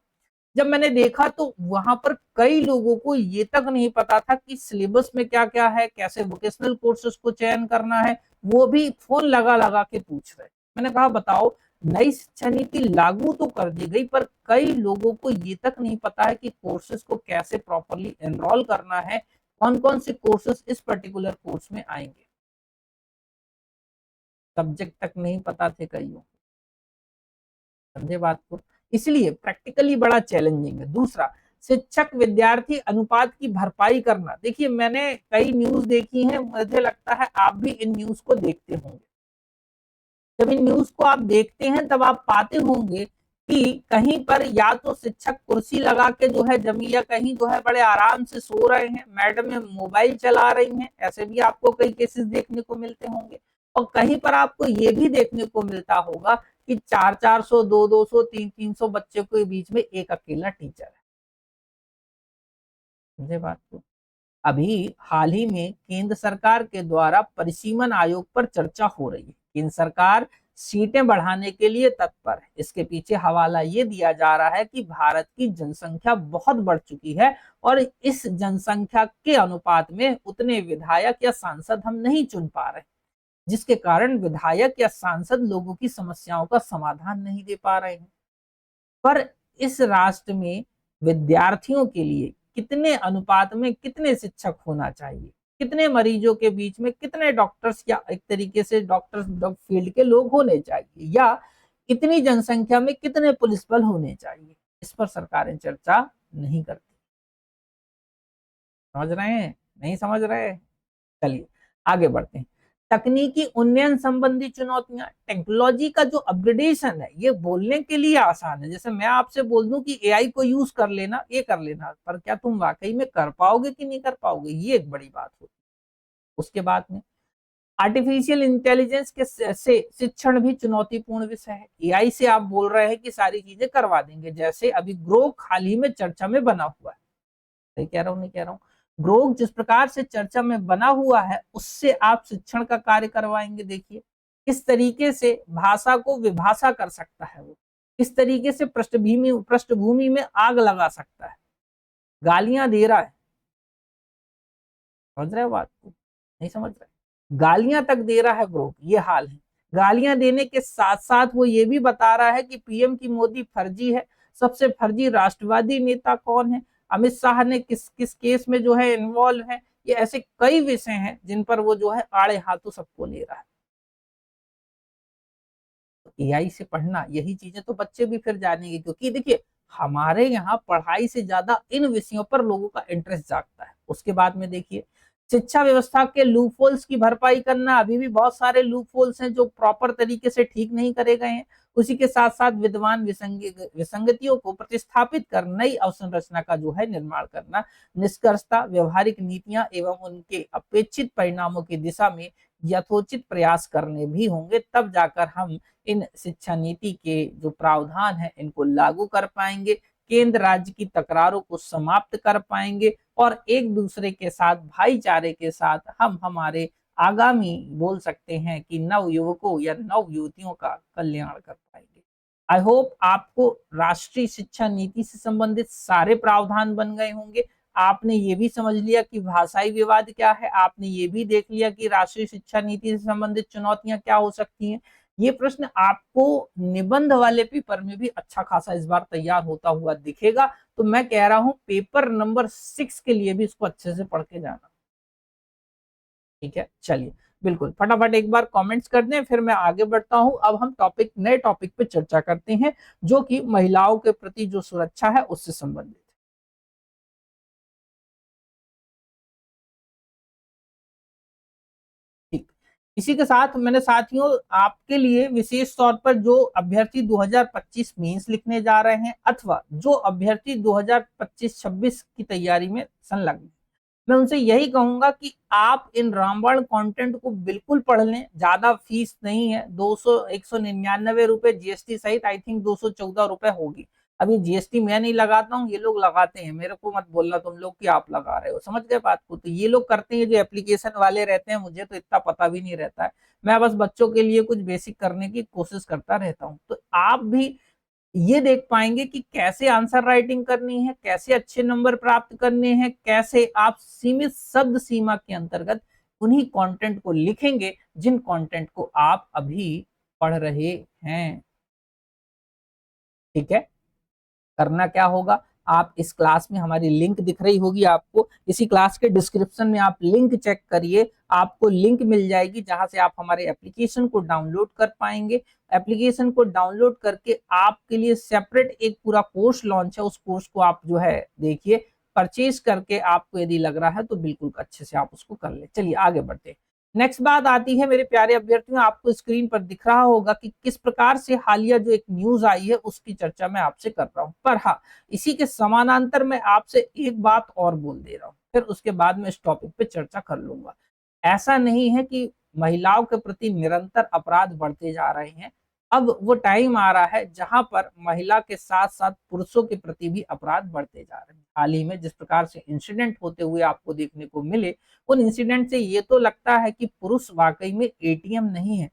जब मैंने देखा तो वहां पर कई लोगों को ये तक नहीं पता था कि सिलेबस में क्या क्या है, कैसे वोकेशनल कोर्सेज को चयन करना है, वो भी फोन लगा लगा के पूछ रहे। मैंने कहा बताओ, नई शिक्षा नीति लागू तो कर दी गई पर कई लोगों को ये तक नहीं पता है कि कोर्सेज को कैसे प्रॉपरली एनरोल करना है, कौन कौन से कोर्सेज इस पर्टिकुलर कोर्स में आएंगे, सब्जेक्ट तक नहीं पता थे कईयों। समझे बात को, इसलिए प्रैक्टिकली बड़ा चैलेंजिंग है। दूसरा, शिक्षक विद्यार्थी अनुपात की भरपाई करना। देखिए मैंने कई न्यूज देखी है, मुझे लगता है आप भी इन न्यूज को देखते होंगे। जब इन न्यूज को आप देखते हैं तब आप पाते होंगे कि कहीं पर या तो शिक्षक कुर्सी लगा के जो है जमी, या कहीं जो है बड़े आराम से सो रहे हैं, मैडम मोबाइल चला रही हैं, ऐसे भी आपको कई केसेस देखने को मिलते होंगे। और कहीं पर आपको ये भी देखने को मिलता होगा कि 400-400, 200-200, 300-300 बच्चों के बीच में एक अकेला टीचर है। समझे बात को। अभी हाल ही में केंद्र सरकार के द्वारा परिसीमन आयोग पर चर्चा हो रही है। केंद्र सरकार सीटें बढ़ाने के लिए तत्पर है। इसके पीछे हवाला ये दिया जा रहा है कि भारत की जनसंख्या बहुत बढ़ चुकी है और इस जनसंख्या के अनुपात में उतने विधायक या सांसद हम नहीं चुन पा रहे, जिसके कारण विधायक या सांसद लोगों की समस्याओं का समाधान नहीं दे पा रहे हैं। पर इस राष्ट्र में विद्यार्थियों के लिए कितने अनुपात में कितने शिक्षक होना चाहिए, कितने मरीजों के बीच में कितने डॉक्टर्स या एक तरीके से डॉक्टर्स फील्ड के लोग होने चाहिए, या इतनी जनसंख्या में कितने पुलिस बल होने चाहिए, इस पर सरकारें चर्चा नहीं करती। समझ रहे हैं, नहीं समझ रहे? चलिए आगे बढ़ते हैं। तकनीकी उन्नयन संबंधी चुनौतियां। टेक्नोलॉजी का जो अपग्रेडेशन है ये बोलने के लिए आसान है, जैसे मैं आपसे बोल दूं कि एआई को यूज कर लेना, ये कर लेना, पर क्या तुम वाकई में कर पाओगे कि नहीं कर पाओगे, ये एक बड़ी बात होती है। उसके बाद में आर्टिफिशियल इंटेलिजेंस के से शिक्षण भी चुनौतीपूर्ण विषय है। एआई से आप बोल रहे हैं कि सारी चीजें करवा देंगे, जैसे अभी ग्रोक हाल ही में चर्चा में बना हुआ है। सही कह रहा हूँ, नहीं कह रहा हूँ? ग्रोक जिस प्रकार से चर्चा में बना हुआ है उससे आप शिक्षण का कार्य करवाएंगे। देखिए किस तरीके से भाषा को विभाषा कर सकता है, वो किस तरीके से पृष्ठभूमि में आग लगा सकता है, गालियां दे रहा है। समझ रहे हो बात को, नहीं समझ रहे? गालियां तक दे रहा है ग्रोक, ये हाल है। गालियां देने के साथ साथ वो ये भी बता रहा है कि पीएम की मोदी फर्जी है, सबसे फर्जी राष्ट्रवादी नेता कौन है, अमित शाह ने किस किस केस में जो है इन्वॉल्व है। ये ऐसे कई विषय हैं जिन पर वो जो है आड़े हाथों सबको ले रहा है। एआई से पढ़ना, यही चीजें तो बच्चे भी फिर जानेंगे, क्योंकि देखिए हमारे यहाँ पढ़ाई से ज्यादा इन विषयों पर लोगों का इंटरेस्ट जागता है। उसके बाद में देखिए शिक्षा व्यवस्था के लूप होल्स की भरपाई करना, अभी भी बहुत सारे लूप होल्स हैं जो प्रॉपर तरीके से ठीक नहीं करे गए हैं। उसी के साथ साथ विद्यमान विसंगतियों को प्रतिस्थापित कर नई अवसंरचना का जो है निर्माण करना। निष्कर्षतः व्यवहारिक नीतियां एवं उनके अपेक्षित परिणामों की दिशा में यथोचित प्रयास करने भी होंगे, तब जाकर हम इन शिक्षा नीति के जो प्रावधान है इनको लागू कर पाएंगे, केंद्र राज्य की तकरारों को समाप्त कर पाएंगे और एक दूसरे के साथ भाईचारे के साथ हम हमारे आगामी बोल सकते हैं कि नव युवकों या नव युवतियों का कल्याण कर पाएंगे। आई होप आपको राष्ट्रीय शिक्षा नीति से संबंधित सारे प्रावधान बन गए होंगे। आपने ये भी समझ लिया कि भाषाई विवाद क्या है, आपने ये भी देख लिया कि राष्ट्रीय शिक्षा नीति से संबंधित चुनौतियां क्या हो सकती हैं। ये प्रश्न आपको निबंध वाले पेपर में भी अच्छा खासा इस बार तैयार होता हुआ दिखेगा, तो मैं कह रहा हूं पेपर नंबर 6 के लिए भी इसको अच्छे से पढ़ के जाना। ठीक है, चलिए बिल्कुल फटाफट एक बार कमेंट्स कर दें, फिर मैं आगे बढ़ता हूं। अब हम नए टॉपिक पे चर्चा करते हैं जो कि महिलाओं के प्रति जो सुरक्षा है उससे संबंधित। ठीक, इसी के साथ मैंने साथियों आपके लिए विशेष तौर पर जो अभ्यर्थी 2025 मेंस लिखने जा रहे हैं अथवा जो अभ्यर्थी 2025-26 की तैयारी में संलग्न, मैं उनसे यही कहूंगा कि आप इन रामबाण कंटेंट को बिल्कुल पढ़ लें। ज्यादा फीस नहीं है, 199 रुपए जीएसटी सहित आई थिंक 214 रुपए होगी। अभी जीएसटी मैं नहीं लगाता हूँ, ये लोग लगाते हैं, मेरे को मत बोलना तुम लोग कि आप लगा रहे हो, समझ गए बात को। तो ये लोग करते हैं जो एप्लीकेशन वाले रहते हैं, मुझे तो इतना पता भी नहीं रहता है, मैं बस बच्चों के लिए कुछ बेसिक करने की कोशिश करता रहता हूँ। तो आप भी ये देख पाएंगे कि कैसे आंसर राइटिंग करनी है, कैसे अच्छे नंबर प्राप्त करने हैं, कैसे आप सीमित शब्द सीमा के अंतर्गत उन्हीं कंटेंट को लिखेंगे जिन कंटेंट को आप अभी पढ़ रहे हैं। ठीक है, करना क्या होगा, आप इस क्लास में हमारी लिंक दिख रही होगी आपको, इसी क्लास के डिस्क्रिप्शन में आप लिंक चेक करिए, आपको लिंक मिल जाएगी जहां से आप हमारे एप्लीकेशन को डाउनलोड कर पाएंगे। एप्लीकेशन को डाउनलोड करके आपके लिए सेपरेट एक पूरा कोर्स लॉन्च है, उस कोर्स को आप जो है देखिए, परचेज करके आपको यदि लग रहा है तो बिल्कुल अच्छे से आप उसको कर ले। चलिए आगे बढ़ते हैं। नेक्स्ट बात आती है मेरे प्यारे अभ्यर्थियों, आपको स्क्रीन पर दिख रहा होगा कि किस प्रकार से हालिया जो एक न्यूज आई है उसकी चर्चा मैं आपसे कर रहा हूं। पर हाँ, इसी के समानांतर मैं आपसे एक बात और बोल दे रहा हूं, फिर उसके बाद में इस टॉपिक पे चर्चा कर लूंगा। ऐसा नहीं है कि महिलाओं के प्रति निरंतर अपराध बढ़ते जा रहे हैं। अब वो टाइम आ रहा है जहां पर महिला के साथ साथ पुरुषों के प्रति भी अपराध बढ़ते जा रहे हैं। हाल ही में जिस प्रकार से इंसिडेंट होते हुए आपको देखने को मिले, उन इंसिडेंट से ये तो लगता है कि पुरुष वाकई में एटीएम नहीं है।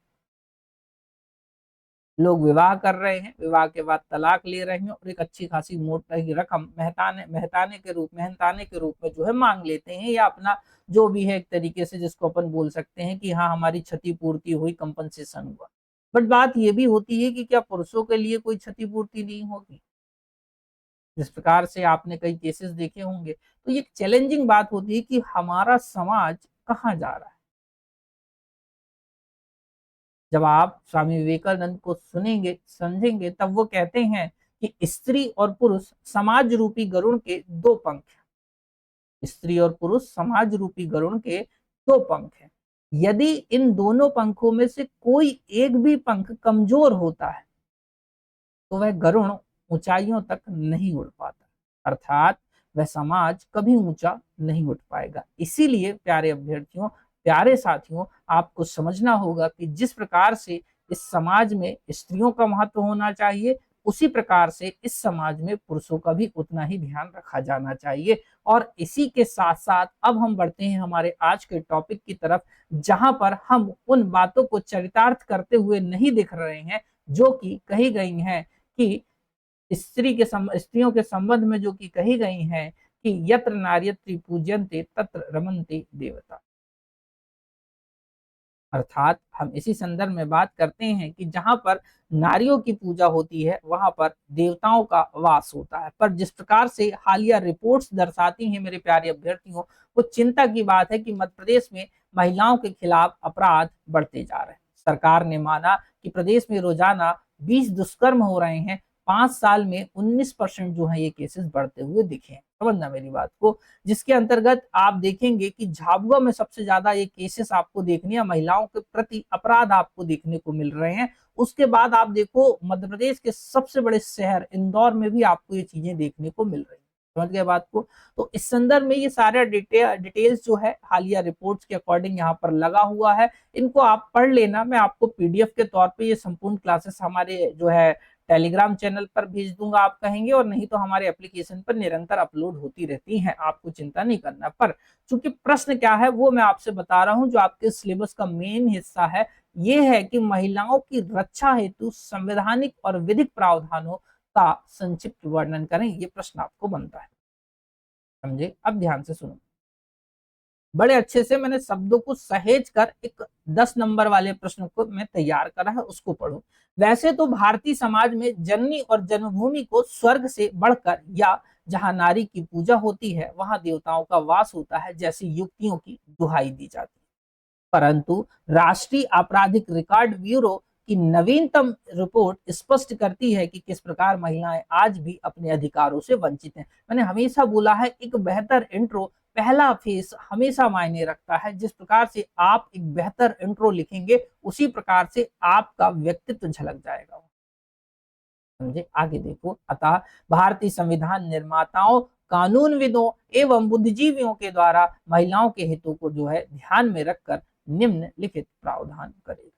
लोग विवाह कर रहे हैं, विवाह के बाद तलाक ले रहे हैं और एक अच्छी खासी मोटी रकम मेहनताने के रूप में जो है मांग लेते हैं, या अपना जो भी है एक तरीके से जिसको अपन बोल सकते हैं कि हाँ हमारी क्षतिपूर्ति हुई, कंपनसेशन हुआ। बट बात ये भी होती है कि क्या पुरुषों के लिए कोई क्षतिपूर्ति नहीं होगी? जिस प्रकार से आपने कई केसेस देखे होंगे, तो ये चैलेंजिंग बात होती है कि हमारा समाज कहाँ जा रहा है। जब आप स्वामी विवेकानंद को सुनेंगे समझेंगे, तब वो कहते हैं कि स्त्री और पुरुष समाज रूपी गरुड़ के दो पंख हैं। स्त्री और पुरुष समाज रूपी गरुड़ के दो पंख हैं। यदि इन दोनों पंखों में से कोई एक भी पंख कमजोर होता है तो वह गरुड़ ऊंचाइयों तक नहीं उड़ पाता, अर्थात वह समाज कभी ऊंचा नहीं उठ पाएगा। इसीलिए प्यारे अभ्यर्थियों, प्यारे साथियों, आपको समझना होगा कि जिस प्रकार से इस समाज में स्त्रियों का महत्व होना चाहिए, उसी प्रकार से इस समाज में पुरुषों का भी उतना ही ध्यान रखा जाना चाहिए। और इसी के साथ साथ अब हम बढ़ते हैं हमारे आज के टॉपिक की तरफ, जहां पर हम उन बातों को चरितार्थ करते हुए नहीं दिख रहे हैं जो कि कही गई हैं कि स्त्रियों के संबंध में जो कि कही गई हैं कि यत्र नार्यत्री पूज्यन्ते तत्र रमन्ते देवता। अर्थात हम इसी संदर्भ में बात करते हैं कि जहां पर नारियों की पूजा होती है वहां पर देवताओं का वास होता है। पर जिस प्रकार से हालिया रिपोर्ट्स दर्शाती हैं मेरे प्यारे अभ्यर्थियों, वो चिंता की बात है कि मध्य प्रदेश में महिलाओं के खिलाफ अपराध बढ़ते जा रहे हैं। सरकार ने माना कि प्रदेश में रोजाना 20 दुष्कर्म हो रहे हैं, 5 साल में 19% जो है ये केसेस बढ़ते हुए दिखे हैं। समझना मेरी बात को, जिसके अंतर्गत आप देखेंगे कि झाबुआ में सबसे ज्यादा ये केसेस आपको देखने या महिलाओं के प्रति अपराध आपको देखने को मिल रहे हैं। उसके बाद आप देखो मध्य प्रदेश के सबसे बड़े शहर इंदौर में भी आपको ये चीजें देखने को मिल रही है। समझ गए बात को। तो इस संदर्भ में ये सारे डिटेल्स जो है हालिया रिपोर्ट्स के अकॉर्डिंग यहाँ पर लगा हुआ है, इनको आप पढ़ लेना। मैं आपको पीडीएफ के तौर पे ये संपूर्ण क्लासेस हमारे जो है टेलीग्राम चैनल पर भेज दूंगा, आप कहेंगे, और नहीं तो हमारे एप्लीकेशन पर निरंतर अपलोड होती रहती हैं, आपको चिंता नहीं करना। पर चूंकि प्रश्न क्या है वो मैं आपसे बता रहा हूं, जो आपके सिलेबस का मेन हिस्सा है ये है कि महिलाओं की रक्षा हेतु संवैधानिक और विधिक प्रावधानों का संक्षिप्त वर्णन करें, ये प्रश्न आपको बनता है। समझे? अब ध्यान से सुनो, बड़े अच्छे से मैंने शब्दों को सहेज कर एक 10 नंबर वाले प्रश्न को मैं तैयार करा है, उसको पढ़ो। वैसे तो भारतीय समाज में जननी और जन्मभूमि को स्वर्ग से बढ़कर या जहां नारी की पूजा होती है वहां देवताओं का वास होता है जैसी युक्तियों की दुहाई दी जाती है, परंतु राष्ट्रीय आपराधिक रिकॉर्ड ब्यूरो की नवीनतम रिपोर्ट स्पष्ट करती है कि किस प्रकार महिलाएं आज भी अपने अधिकारों से वंचित हैं। मैंने हमेशा बोला है एक बेहतर इंट्रो पहला फेस हमेशा मायने रखता है। जिस प्रकार से आप एक बेहतर इंट्रो लिखेंगे उसी प्रकार से आपका व्यक्तित्व झलक जाएगा। समझे? आगे देखो, अतः भारतीय संविधान निर्माताओं, कानूनविदों एवं बुद्धिजीवियों के द्वारा महिलाओं के हितों को जो है ध्यान में रखकर निम्नलिखित प्रावधान करेगा।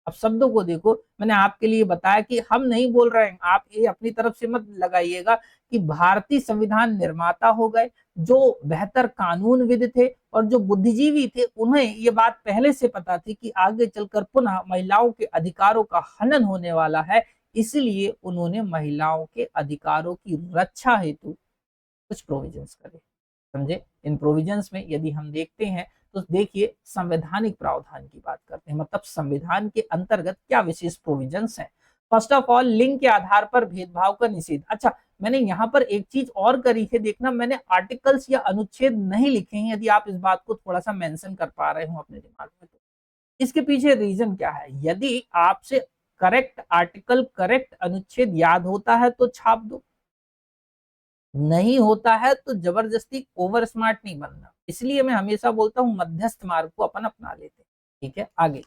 अब शब्दों को देखो, मैंने आपके लिए बताया कि हम नहीं बोल रहे हैं, आप ये अपनी तरफ से मत लगाइएगा कि भारतीय संविधान निर्माता हो गए, जो बेहतर कानूनविद थे और जो बुद्धिजीवी थे, उन्हें ये बात पहले से पता थी कि आगे चलकर पुनः महिलाओं के अधिकारों का हनन होने वाला है, इसलिए उन्होंने महिलाओं के अधिकारों की रक्षा हेतु कुछ प्रोविजंस करे। समझे? इन प्रोविजंस में यदि हम देखते हैं तो देखिए संवैधानिक प्रावधान की बात करते हैं, मतलब संविधान के अंतर्गत क्या विशेष प्रोविजंस हैं। फर्स्ट ऑफ ऑल, लिंग के आधार पर भेदभाव का निषेध। अच्छा, मैंने यहाँ पर एक चीज और करी है, देखना मैंने आर्टिकल्स या अनुच्छेद नहीं लिखे हैं, यदि आप इस बात को थोड़ा सा मेंशन कर पा रहे हो अपने दिमाग में तो इसके पीछे रीजन क्या है। यदि आपसे करेक्ट आर्टिकल करेक्ट अनुच्छेद याद होता है तो छाप दो, नहीं होता है तो जबरदस्ती ओवर स्मार्ट नहीं बनना। इसलिए मैं हमेशा बोलता हूं मध्यस्थ मार्ग को अपन अपना लेते हैं। ठीक है, आगे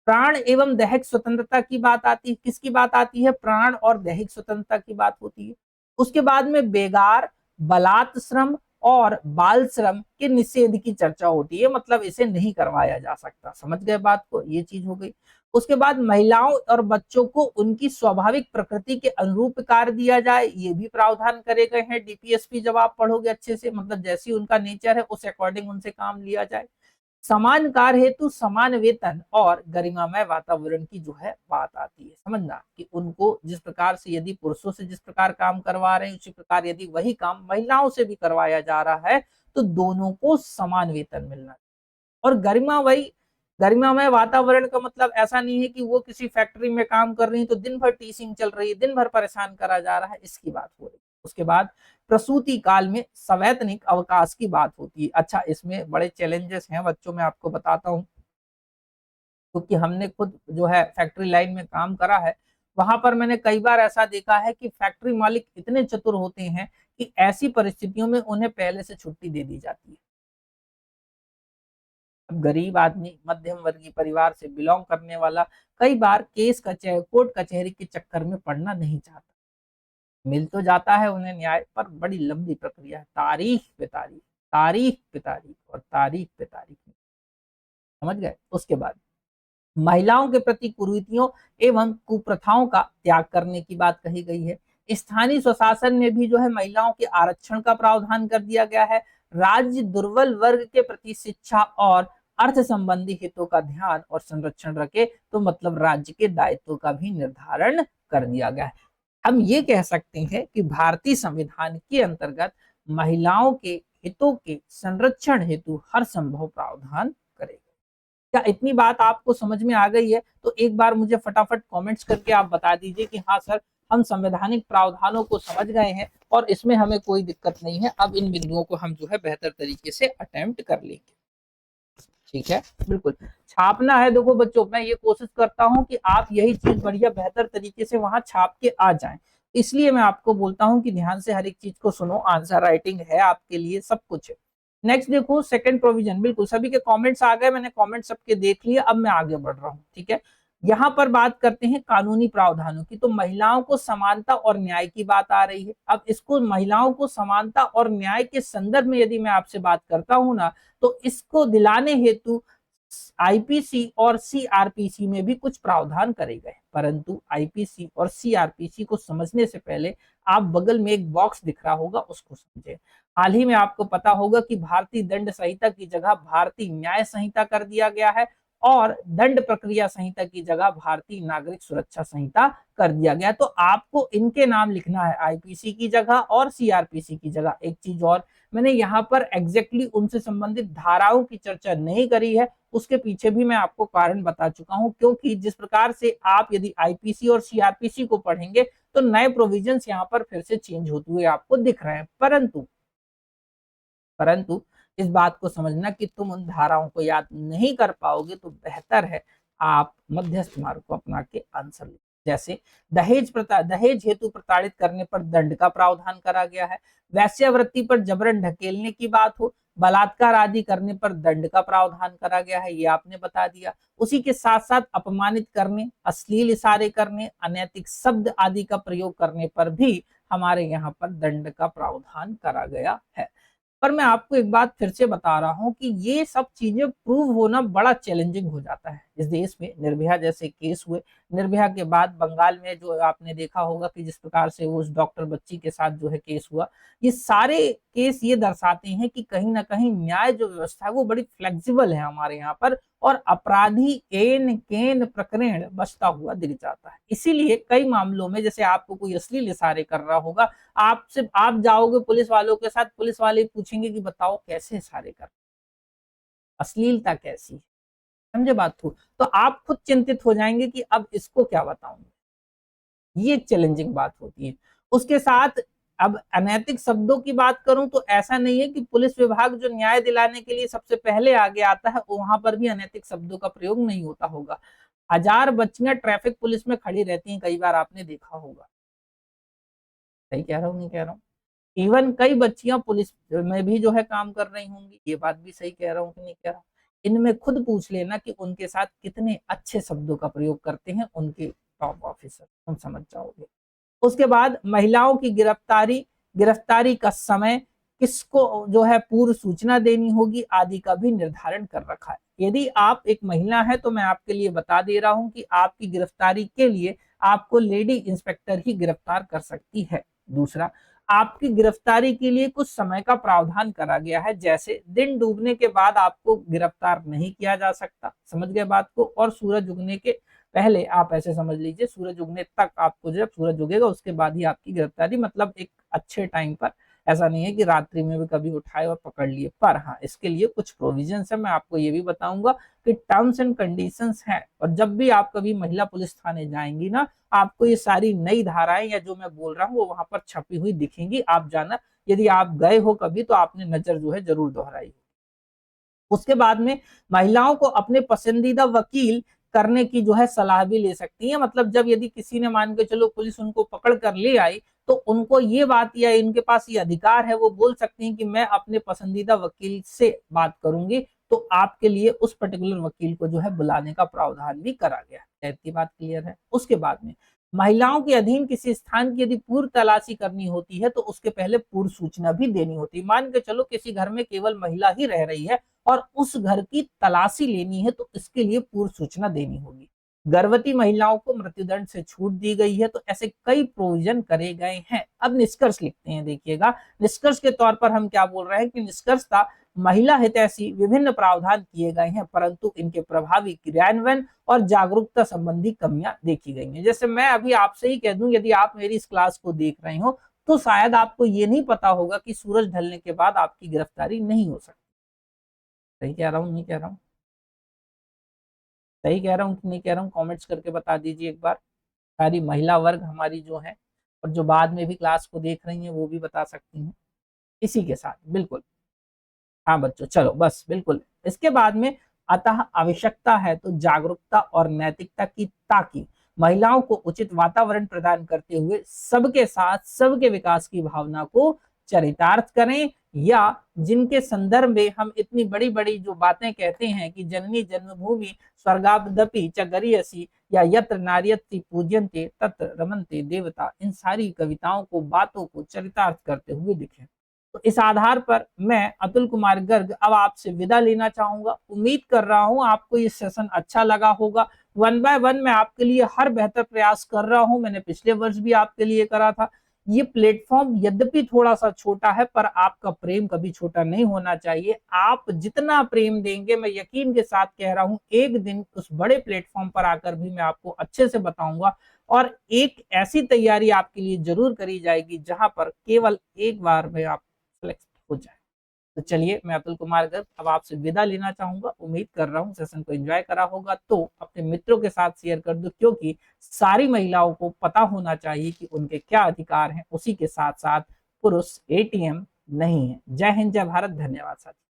प्राण एवं दैहिक स्वतंत्रता की बात आती है। किसकी बात आती है? प्राण और दैहिक स्वतंत्रता की बात होती है। उसके बाद में बेगार, बलात् श्रम और बाल श्रम के निषेध की चर्चा होती है, मतलब इसे नहीं करवाया जा सकता। समझ गए बात को? ये चीज हो गई। उसके बाद महिलाओं और बच्चों को उनकी स्वाभाविक प्रकृति के अनुरूप कार्य दिया जाए, ये भी प्रावधान करे गए हैं। डीपीएसपी जब आप पढ़ोगे अच्छे से, मतलब जैसी उनका नेचर है उस अकॉर्डिंग उनसे काम लिया जाए। समान कार्य हेतु समान वेतन और गरिमामय वातावरण की जो है बात आती है। समझना कि उनको जिस प्रकार से यदि पुरुषों से जिस प्रकार काम करवा रहे हैं उसी प्रकार यदि वही काम महिलाओं से भी करवाया जा रहा है तो दोनों को समान वेतन मिलना। और गरिमामय वातावरण का मतलब ऐसा नहीं है कि वो किसी फैक्ट्री में काम कर रही है तो दिन भर टीचिंग चल रही है, दिन भर परेशान करा जा रहा है, इसकी बात हो रही है। उसके बाद प्रसूति काल में सवैतनिक अवकाश की बात होती है। अच्छा, इसमें बड़े चैलेंजेस हैं बच्चों, में आपको बताता हूँ, क्योंकि हमने खुद जो है फैक्ट्री लाइन में काम करा है। वहां पर मैंने कई बार ऐसा देखा है कि फैक्ट्री मालिक इतने चतुर होते हैं कि ऐसी परिस्थितियों में उन्हें पहले से छुट्टी दे दी जाती है। अब गरीब आदमी मध्यम वर्गीय परिवार से बिलोंग करने वाला कई बार कोर्ट कचहरी के चक्कर में पड़ना नहीं चाहता। मिल तो जाता है उन्हें न्याय, पर बड़ी लंबी प्रक्रिया है, तारीख पे तारीख, तारीख पे तारीख और तारीख पे तारीख। समझ गए? उसके बाद महिलाओं के प्रति कुरीतियों एवं कुप्रथाओं का त्याग करने की बात कही गई है। स्थानीय स्वशासन में भी जो है महिलाओं के आरक्षण का प्रावधान कर दिया गया है। राज्य दुर्बल वर्ग के प्रति शिक्षा और अर्थ संबंधी हितों का ध्यान और संरक्षण रखे, तो मतलब राज्य के दायित्वों का भी निर्धारण कर दिया गया है। हम ये कह सकते हैं कि भारतीय संविधान के अंतर्गत महिलाओं के हितों के संरक्षण हेतु हर संभव प्रावधान करेगा। क्या इतनी बात आपको समझ में आ गई है? तो एक बार मुझे फटाफट कमेंट्स करके आप बता दीजिए कि हाँ सर, हम संवैधानिक प्रावधानों को समझ गए हैं और इसमें हमें कोई दिक्कत नहीं है। अब इन बिंदुओं को हम जो है बेहतर तरीके से अटेम्प्ट कर लेंगे। ठीक है, बिल्कुल छापना है। देखो बच्चों, मैं ये कोशिश करता हूँ कि आप यही चीज बढ़िया बेहतर तरीके से वहां छाप के आ जाएं। इसलिए मैं आपको बोलता हूं कि ध्यान से हर एक चीज को सुनो, आंसर राइटिंग है आपके लिए, सब कुछ है। नेक्स्ट देखो सेकंड प्रोविजन, बिल्कुल सभी के कमेंट्स आ गए, मैंने कमेंट सबके देख लिए, अब मैं आगे बढ़ रहा हूं, ठीक है। यहाँ पर बात करते हैं कानूनी प्रावधानों की, तो महिलाओं को समानता और न्याय की बात आ रही है। अब इसको महिलाओं को समानता और न्याय के संदर्भ में यदि मैं आपसे बात करता हूं ना, तो इसको दिलाने हेतु आईपीसी और सीआरपीसी में भी कुछ प्रावधान करे गए, परंतु आईपीसी और सीआरपीसी को समझने से पहले आप बगल में एक बॉक्स दिख रहा होगा उसको समझे। हाल ही में आपको पता होगा कि भारतीय दंड संहिता की जगह भारतीय न्याय संहिता कर दिया गया है और दंड प्रक्रिया संहिता की जगह भारतीय नागरिक सुरक्षा संहिता कर दिया गया। तो आपको इनके नाम लिखना है, आईपीसी की जगह और सीआरपीसी की जगह। एक चीज और, मैंने यहाँ पर एग्जैक्टली उनसे संबंधित धाराओं की चर्चा नहीं करी है, उसके पीछे भी मैं आपको कारण बता चुका हूं, क्योंकि जिस प्रकार से आप यदि आईपीसी और सीआरपीसी को पढ़ेंगे तो नए प्रोविजंस यहाँ पर फिर से चेंज होते हुए आपको दिख रहे हैं। परंतु इस बात को समझना कि तुम उन धाराओं को याद नहीं कर पाओगे, तो बेहतर है आप मध्यस्थ मार्ग को अपना के आंसर लिखें। जैसे दहेज हेतु प्रताड़ित करने पर दंड का प्रावधान करा गया है, वैश्यावृत्ति पर जबरन ढकेलने की बात हो, बलात्कार आदि करने पर दंड का प्रावधान करा गया है, ये आपने बता दिया। उसी के साथ साथ अपमानित करने, अश्लील इशारे करने, अनैतिक शब्द आदि का प्रयोग करने पर भी हमारे यहाँ पर दंड का प्रावधान करा गया है। पर मैं आपको एक बात फिर से बता रहा हूं कि ये सब चीजें प्रूव होना बड़ा चैलेंजिंग हो जाता है। इस देश में निर्भया जैसे केस हुए, निर्भया के बाद बंगाल में जो आपने देखा होगा कि जिस प्रकार से वो उस डॉक्टर बच्ची के साथ जो है केस हुआ, ये सारे केस ये दर्शाते हैं कि कहीं ना कहीं न्याय जो व्यवस्था है वो बड़ी फ्लेक्सिबल है हमारे यहाँ पर, और अपराधी एन केन प्रकरण बचता हुआ दिख जाता है। इसीलिए कई मामलों में जैसे आपको कोई अश्लील इशारे कर रहा होगा, आप जाओगे पुलिस वालों के साथ, पुलिस वाले पूछेंगे कि बताओ कैसे इशारे कर, अश्लीलता कैसी है, समझे बात को, तो आप खुद चिंतित हो जाएंगे कि अब इसको क्या बताऊंगे। ये चैलेंजिंग बात होती है। उसके साथ अब अनैतिक शब्दों की बात करूं तो ऐसा नहीं है कि पुलिस विभाग जो न्याय दिलाने के लिए सबसे पहले आगे आता है वहां पर भी अनैतिक शब्दों का प्रयोग नहीं होता होगा। हजार बच्चियां ट्रैफिक पुलिस में खड़ी रहती हैं, कई बार आपने देखा होगा। सही कह रहा हूं नहीं कह रहा हूं? इवन कई बच्चियां पुलिस में भी जो है काम कर रही होंगी, ये बात भी सही कह रहा हूं कि नहीं कह रहा हूं? इनमें खुद पूछ लेना कि उनके साथ कितने अच्छे शब्दों का प्रयोग करते हैं उनके टॉप ऑफिसर, तुम समझ जाओगे। उसके बाद महिलाओं की गिरफ्तारी का समय, किसको जो है पूर्व सूचना देनी होगी आदि का भी निर्धारण कर रखा है। यदि आप एक महिला है तो मैं आपके लिए बता दे रहा हूं कि आपकी गिरफ्तारी के लिए आपको लेडी इंस्पेक्टर ही गिरफ्तार कर सकती है। दूसरा, आपकी गिरफ्तारी के लिए कुछ समय का प्रावधान करा गया है, जैसे दिन डूबने के बाद आपको गिरफ्तार नहीं किया जा सकता, समझ गए बात को, और सूरज उगने के पहले, आप ऐसे समझ लीजिए सूरज उगने तक आपको, जब सूरज उगेगा उसके बाद ही आपकी गिरफ्तारी, मतलब एक अच्छे टाइम पर, ऐसा नहीं है कि रात्रि में भी कभी उठाए और पकड़ लिए। पर हाँ, इसके लिए कुछ प्रोविजंस है, मैं आपको ये भी बताऊंगा कि टर्म्स एंड कंडीशंस हैं, और जब भी आप कभी महिला पुलिस थाने जाएंगी ना, आपको ये सारी नई धाराएं या जो मैं बोल रहा हूँ वो वहां पर छपी हुई दिखेंगी, आप जाना, यदि आप गए हो कभी तो आपने नजर जो है जरूर दोहराई। उसके बाद में महिलाओं को अपने पसंदीदा वकील करने की जो है सलाह भी ले सकती है, मतलब जब यदि किसी ने मान के चलो पुलिस उनको पकड़ कर ले आई, तो उनको ये बात या इनके पास ये अधिकार है, वो बोल सकती हैं कि मैं अपने पसंदीदा वकील से बात करूंगी, तो आपके लिए उस पर्टिकुलर वकील को जो है बुलाने का प्रावधान भी करा गया है। इतनी बात क्लियर है। उसके बाद में महिलाओं के अधीन किसी स्थान की यदि पूर्व तलाशी करनी होती है तो उसके पहले पूर्व सूचना भी देनी होती है। मान के चलो किसी घर में केवल महिला ही रह रही है और उस घर की तलाशी लेनी है, तो इसके लिए पूर्व सूचना देनी होगी। गर्भवती महिलाओं को मृत्युदंड से छूट दी गई है, तो ऐसे कई प्रोविजन करे गए हैं। अब निष्कर्ष लिखते हैं, देखिएगा निष्कर्ष के तौर पर हम क्या बोल रहे हैं कि निष्कर्षता महिला हितैषी विभिन्न प्रावधान किए गए हैं, परंतु इनके प्रभावी क्रियान्वयन और जागरूकता संबंधी कमियां देखी गई हैं। जैसे मैं अभी आपसे ही कह दूं, यदि आप मेरी इस क्लास को देख रहे हो तो शायद आपको ये नहीं पता होगा कि सूरज ढलने के बाद आपकी गिरफ्तारी नहीं हो सकती। सही कह रहा हूँ नहीं कह रहा हूँ? सही कह रहा हूँ कि नहीं कह रहा हूँ? कमेंट्स करके बता दीजिए एक बार। सारी महिला वर्ग हमारी जो है और जो बाद में भी क्लास को देख रही हैं वो भी बता सकती हैं इसी के साथ। बिल्कुल, हाँ बच्चों, चलो बस बिल्कुल। इसके बाद में अतः आवश्यकता है तो जागरूकता और नैतिकता की, ताकि महिलाओं को उचित वातावरण प्रदान करते हुए सबके साथ सबके विकास की भावना को चरितार्थ करें, या जिनके संदर्भ में हम इतनी बड़ी बड़ी जो बातें कहते हैं कि जननी जन्मभूमि स्वर्गादपि च गरीयसी, या यत्र नार्यति पूज्यन्ते तत्र रमन्ते देवता, इन सारी कविताओं को, बातों को चरितार्थ करते हुए लिखें। तो इस आधार पर मैं अतुल कुमार गर्ग अब आपसे विदा लेना चाहूंगा। उम्मीद कर रहा हूं आपको ये सेशन अच्छा लगा होगा। वन बाय वन मैं आपके लिए हर बेहतर प्रयास कर रहा हूं, मैंने पिछले वर्ष भी आपके लिए करा था। ये प्लेटफॉर्म यद्यपि थोड़ा सा छोटा है, पर आपका प्रेम कभी छोटा नहीं होना चाहिए। आप जितना प्रेम देंगे, मैं यकीन के साथ कह रहा हूं, एक दिन उस बड़े प्लेटफॉर्म पर आकर भी मैं आपको अच्छे से बताऊंगा, और एक ऐसी तैयारी आपके लिए जरूर करी जाएगी जहां पर केवल एक बार में आप सेलेक्ट हो जाए। तो चलिए, मैं अतुल कुमार गर्ग अब आपसे विदा लेना चाहूंगा। उम्मीद कर रहा हूं सेशन को एंजॉय करा होगा, तो अपने मित्रों के साथ शेयर कर दो, क्योंकि सारी महिलाओं को पता होना चाहिए कि उनके क्या अधिकार हैं। उसी के साथ साथ पुरुष एटीएम नहीं है। जय हिंद, जय भारत, धन्यवाद साथी।